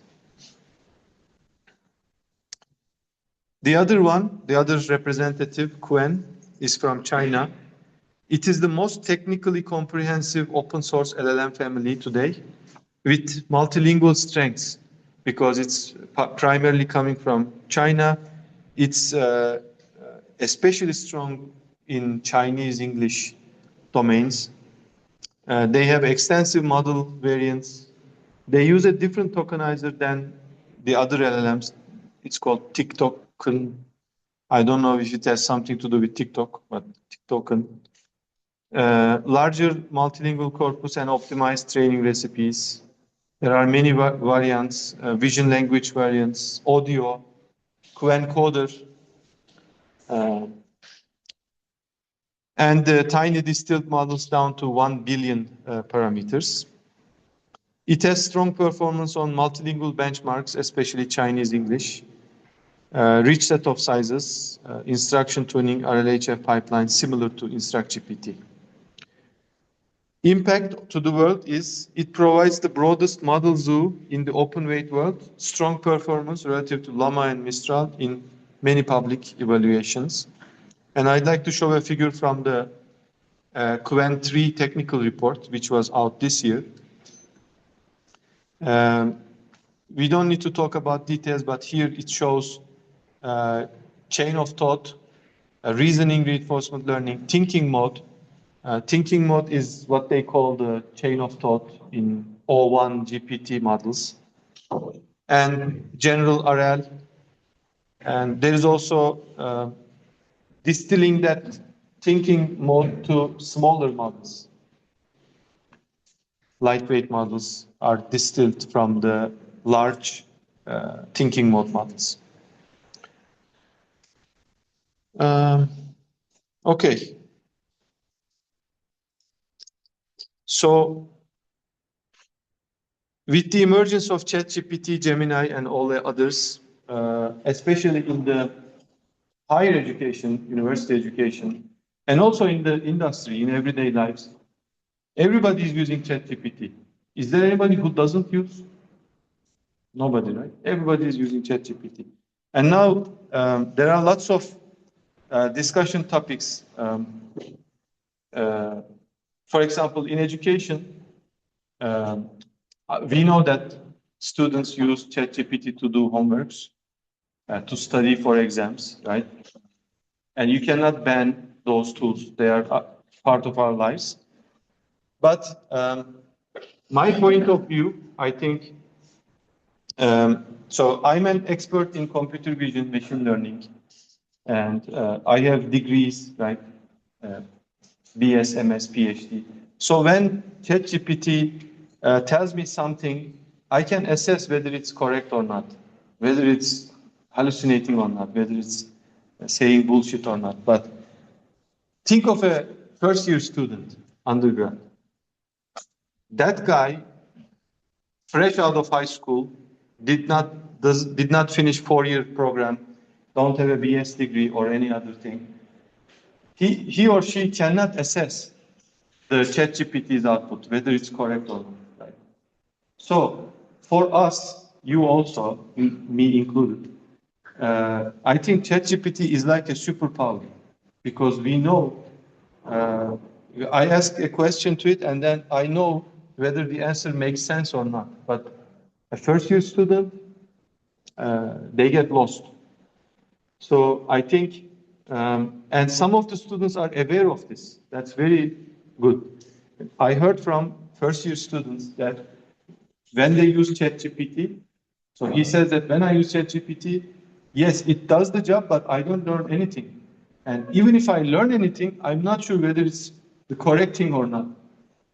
The other one, the other representative, Qwen, is from China. It is the most technically comprehensive open source LLM family today with multilingual strengths because it's primarily coming from China. It's especially strong in Chinese English domains. They have extensive model variants. They use a different tokenizer than the other LLMs. It's called TikToken. I don't know if it has something to do with TikTok, but TikToken. Larger multilingual corpus and optimized training recipes. There are many variants, vision language variants, audio, Qwen coder, and tiny distilled models down to 1 billion parameters. It has strong performance on multilingual benchmarks, especially Chinese English, rich set of sizes, instruction tuning, RLHF pipeline, similar to InstructGPT. Impact to the world is it provides the broadest model zoo in the open weight world, strong performance relative to Llama and Mistral in many public evaluations. And I'd like to show a figure from the Qwen 3 technical report, which was out this year. We don't need to talk about details, but here it shows chain of thought, reasoning reinforcement learning, thinking mode. Thinking mode is what they call the chain of thought in O1 GPT models, and general RL. And there is also distilling that thinking mode to smaller models. Lightweight models are distilled from the large thinking mode models. Okay. So, with the emergence of ChatGPT, Gemini, and all the others, especially in the higher education, university education, and also in the industry, in everyday lives, everybody is using ChatGPT. Is there anybody who doesn't use? Nobody, right? Everybody is using ChatGPT. And now there are lots of discussion topics. For example, in education, we know that students use ChatGPT to do homeworks, to study for exams, right? And you cannot ban those tools. They are part of our lives. But my point of view, I think, so I'm an expert in computer vision, machine learning, and I have degrees, right? BS, MS, PhD. So when ChatGPT tells me something, I can assess whether it's correct or not, whether it's hallucinating or not, whether it's saying bullshit or not. But think of a first-year student. undergrad. That guy, fresh out of high school, did not finish 4-year program, don't have a BS degree or any other thing. He or she cannot assess the ChatGPT's output, whether it's correct or not. Right? So for us, you also, me included, I think ChatGPT is like a superpower because we know. I ask a question to it, and then I know whether the answer makes sense or not. But a first-year student, they get lost. So I think, and some of the students are aware of this. That's very good. I heard from first-year students that when they use ChatGPT, so he says that when I use ChatGPT, yes, it does the job, but I don't learn anything. And even if I learn anything, I'm not sure whether it's the correct thing or not.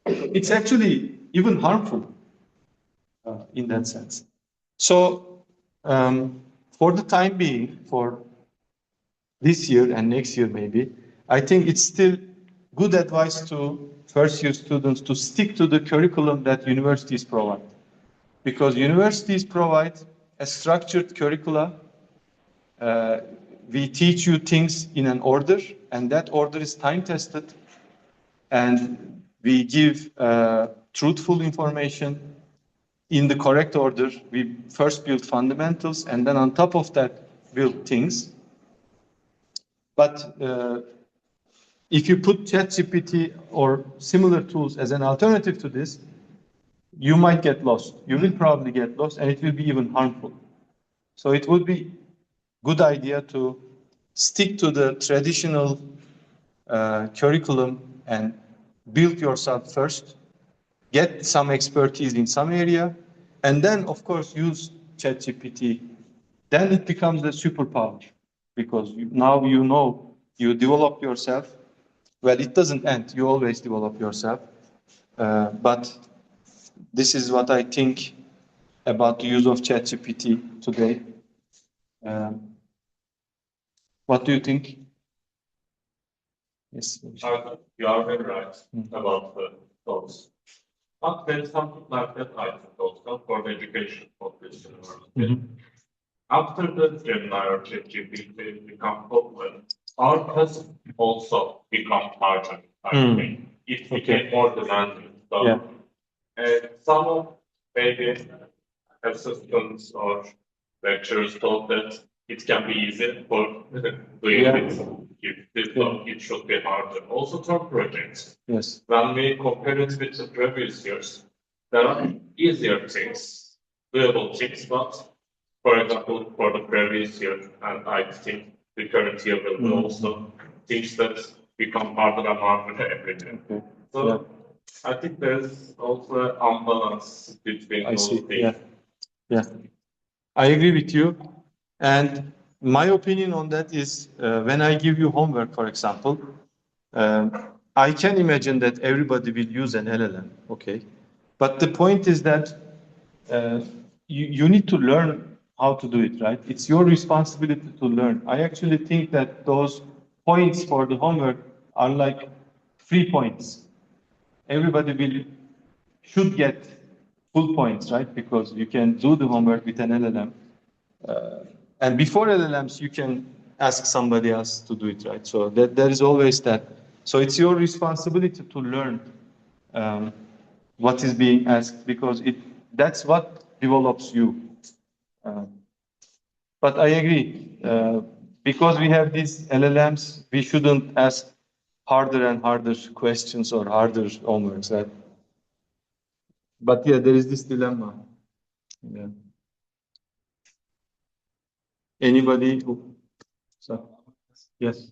It's actually even harmful in that sense. So for the time being, for this year and next year maybe, I think it's still good advice to first-year students to stick to the curriculum that universities provide. Because universities provide a structured curricula. We teach you things in an order, and that order is time-tested. And we give truthful information in the correct order. We first build fundamentals, and then on top of that, build things. But if you put ChatGPT or similar tools as an alternative to this, you might get lost. You will probably get lost, and it will be even harmful. So it would be good idea to stick to the traditional curriculum and build yourself first, get some expertise in some area, and then, of course, use ChatGPT. Then it becomes a superpower because now you know you develop yourself. Well, it doesn't end. You always develop yourself. But this is what I think about the use of ChatGPT today. What do you think? Yes. You are very right about those. But there is something like that I think also for the education of this university. After the Gemini or ChatGPT become popular, our tests also become larger, I think. It became more demanding. So, some of maybe assistants or lecturers thought that it can be easy for doing it. It should be harder. Also, term projects. Yes. When we compare it with the previous years, there are easier things, doable things, but for example, for the previous year, and I think the current year will be also things that become harder and harder every day. So I think there's also an imbalance between those things. Yeah, I agree with you. And my opinion on that is when I give you homework, for example, I can imagine that everybody will use an LLM, okay? But the point is that you need to learn how to do it, right? It's your responsibility to learn. I actually think that those points for the homework are like free points. Everybody should get full points, right? Because you can do the homework with an LLM. And before LLMs, you can ask somebody else to do it, right? So there is always that. So it's your responsibility to learn what is being asked because that's what develops you. But I agree. Because we have these LLMs, we shouldn't ask harder and harder questions or harder homeworks, right? But yeah, there is this dilemma. Yeah. Anybody who? So, yes.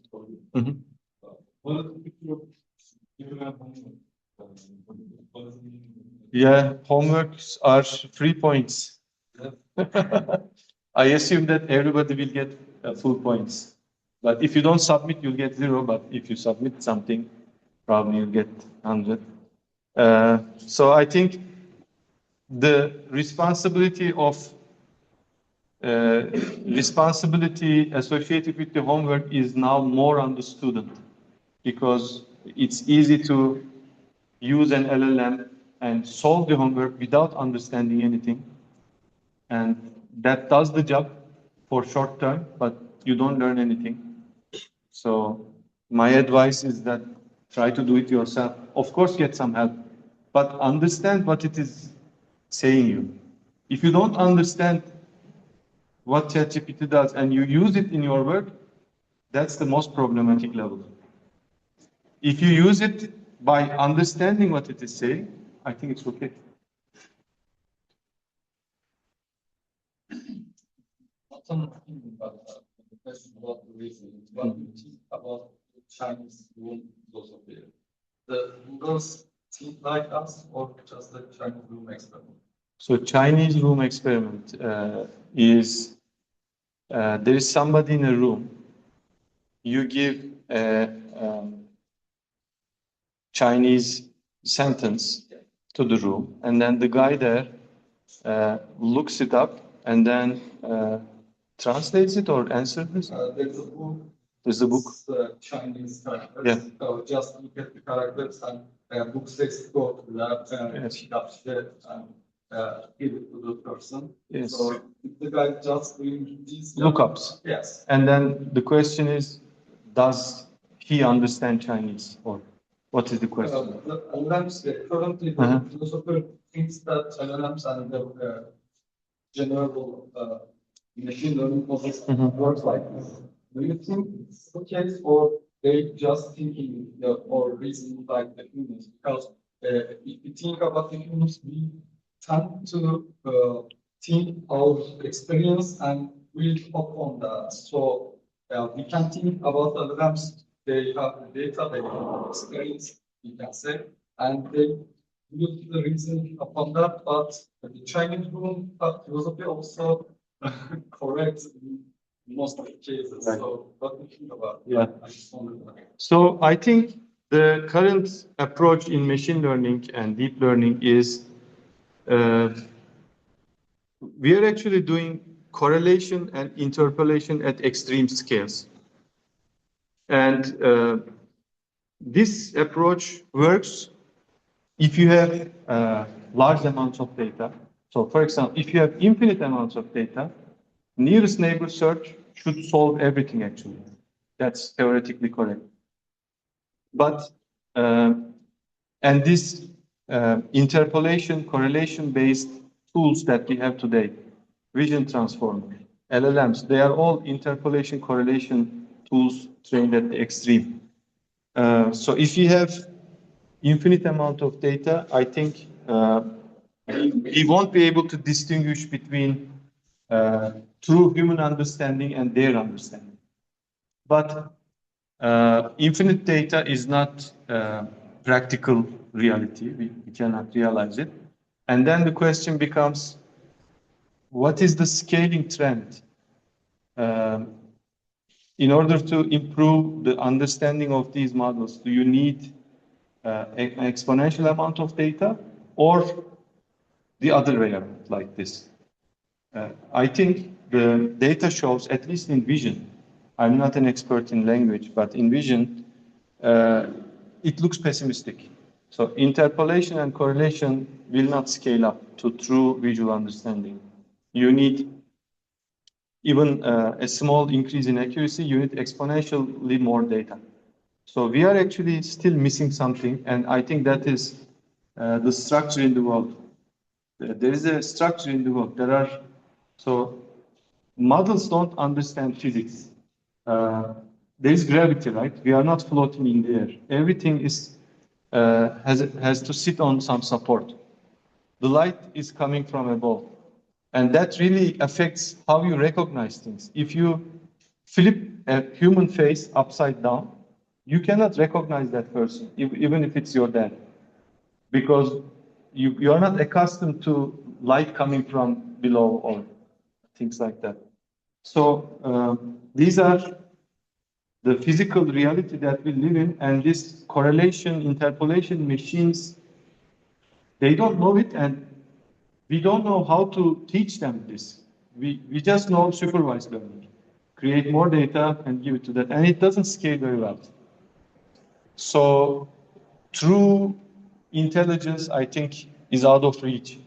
Yeah, homeworks are 3 points. I assume that everybody will get full points. But if you don't submit, you'll get 0. But if you submit something, probably you'll get 100. So I think the responsibility associated with the homework is now more on the student because it's easy to use an LLM and solve the homework without understanding anything. And that does the job for short term, but you don't learn anything. So my advice is that try to do it yourself. Of course, get some help, but understand what it is saying you. If you don't understand what ChatGPT does and you use it in your work, that's the most problematic level. If you use it by understanding what it is saying, I think it's okay. Some about the question about the reason. What do you think about the Chinese room philosophy? The Googles think like us or just the Chinese room experiment? So Chinese room experiment is there is somebody in a room. You give a Chinese sentence to the room, and then the guy there looks it up and then translates it or answers it. There's a book. There's a book. Chinese characters. Yeah. So just look at the characters and book says go to the lab and Yes. pick up shit and give it to the person. Yes. So if the guy just doing these Lookups. Yes. And then the question is, does he understand Chinese, or what is the question? The LLMs currently Uh-huh. the philosopher thinks that LLMs and the general machine learning models work like this. Do you think it's the case, or they just thinking or reasoning like the humans? Because if we think about the humans, we tend to think our experience and build upon that. So we can think about LLMs. They have the data, they have experience, we can say, and they build the reason upon that. But the Chinese room philosophy also corrects most of the cases. Right. So what do you think about that? Yeah. I just wondered. So I think the current approach in machine learning and deep learning is we are actually doing correlation and interpolation at extreme scales. And this approach works if you have large amounts of data. So for example, if you have infinite amounts of data, nearest neighbor search should solve everything actually. That's theoretically correct. But, and this interpolation, correlation-based tools that we have today, vision transformer, LLMs, they are all interpolation, correlation tools trained at the extreme. So if you have infinite amount of data, I think we won't be able to distinguish between true human understanding and their understanding. But infinite data is not practical reality. We cannot realize it. And then the question becomes, what is the scaling trend? In order to improve the understanding of these models, do you need an exponential amount of data or the other way around like this? I think the data shows, at least in vision, I'm not an expert in language, but in vision, it looks pessimistic. So interpolation and correlation will not scale up to true visual understanding. You need even a small increase in accuracy, you need exponentially more data. So we are actually still missing something, and I think that is the structure in the world. There is a structure in the world. So models don't understand physics. There is gravity, right? We are not floating in the air. Everything is has to sit on some support. The light is coming from above. And that really affects how you recognize things. If you flip a human face upside down, you cannot recognize that person, even if it's your dad. Because you are not accustomed to light coming from below or things like that. So these are the physical reality that we live in, and this correlation, interpolation machines, they don't know it, and we don't know how to teach them this. We just know supervised learning. Create more data and give it to that, and it doesn't scale very well. So true intelligence, I think, is out of reach.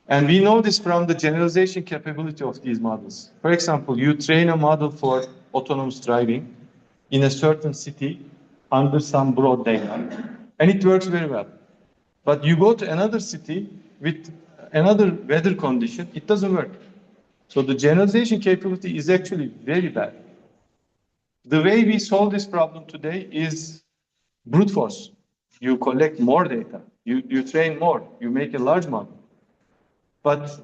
And we know this from the generalization capability of these models. For example, you train a model for autonomous driving in a certain city under some broad data, and it works very well. But you go to another city with another weather condition, it doesn't work. So the generalization capability is actually very bad. The way we solve this problem today is brute force. You collect more data, you train more, you make a large model. But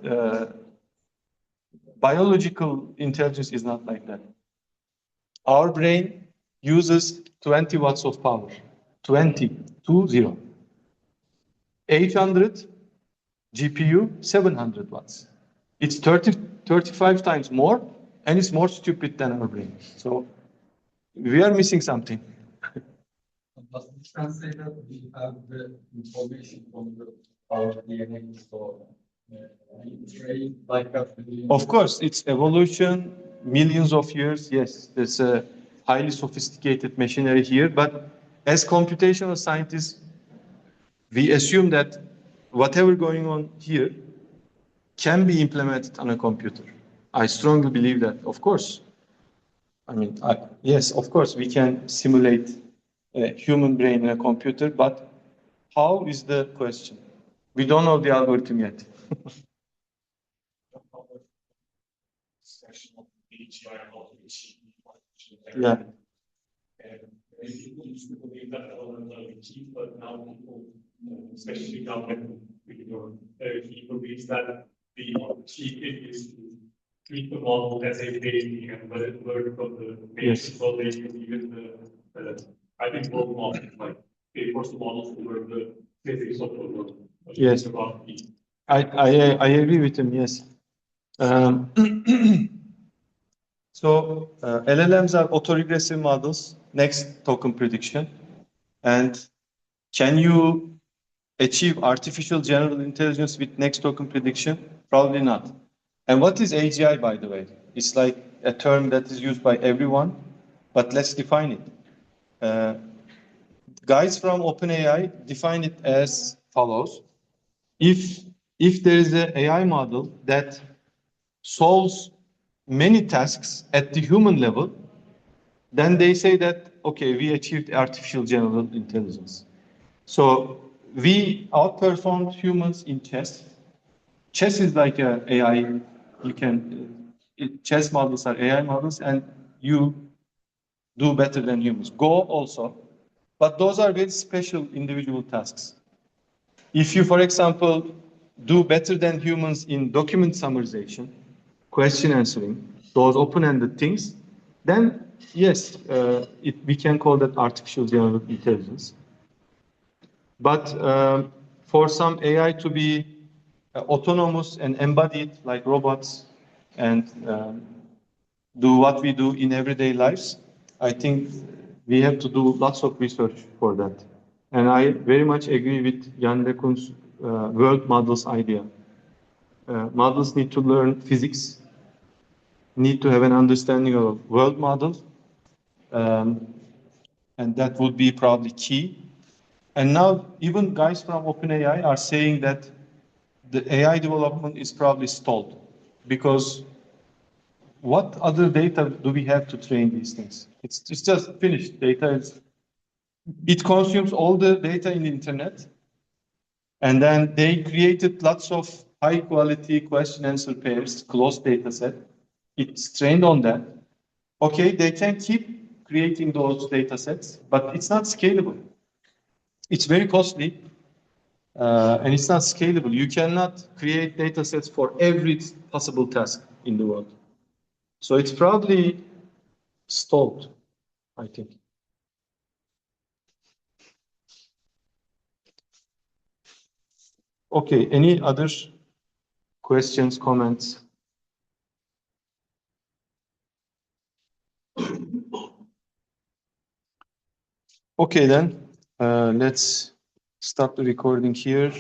biological intelligence is not like that. Our brain uses 20 watts of power, 20, 20. 800 GPU, 700 watts. It's 35 times more, and it's more stupid than our brain. So we are missing something. Does this translate that we have the information from our DNA, so we train like that? Of course, it's evolution, millions of years. Yes, there's a highly sophisticated machinery here, but as computational scientists, we assume that whatever going on here can be implemented on a computer. I strongly believe that, of course. I mean, yes, of course, we can simulate a human brain in a computer, but how is the question? We don't know the algorithm yet. Yeah. People used to believe that LLMs are the key, but now people, especially government, he believes that the key thing is to treat the model as a baby and let it learn from the basics, so they can even I think world models, like they force the models to learn the physics of the world. Yes. I agree with him, yes. So LLMs are autoregressive models, next token prediction. And can you achieve artificial general intelligence with next token prediction? Probably not. And what is AGI, by the way? It's like a term that is used by everyone, but let's define it. Guys from OpenAI define it as follows. If there is an AI model that solves many tasks at the human level, then they say that, okay, we achieved artificial general intelligence. So we outperformed humans in chess. Chess is like a AI. You can, chess models are AI models, and you do better than humans. Go also, but those are very special individual tasks. If you, for example, do better than humans in document summarization, question answering, those open-ended things, then yes, we can call that artificial general intelligence. But for some AI to be autonomous and embodied like robots and do what we do in everyday lives, I think we have to do lots of research for that. And I very much agree with Jan LeCun's world models idea. Models need to learn physics, need to have an understanding of world model, and that would be probably key. And now even guys from OpenAI are saying that the AI development is probably stalled because what other data do we have to train these things? It's just finished. It consumes all the data in the internet, and then they created lots of high quality question answer pairs, closed data set. It's trained on that. Okay, they can keep creating those data sets, but it's not scalable. It's very costly, and it's not scalable. You cannot create data sets for every possible task in the world. So it's probably stalled, I think. Okay, any other questions, comments? Okay, then let's stop the recording here.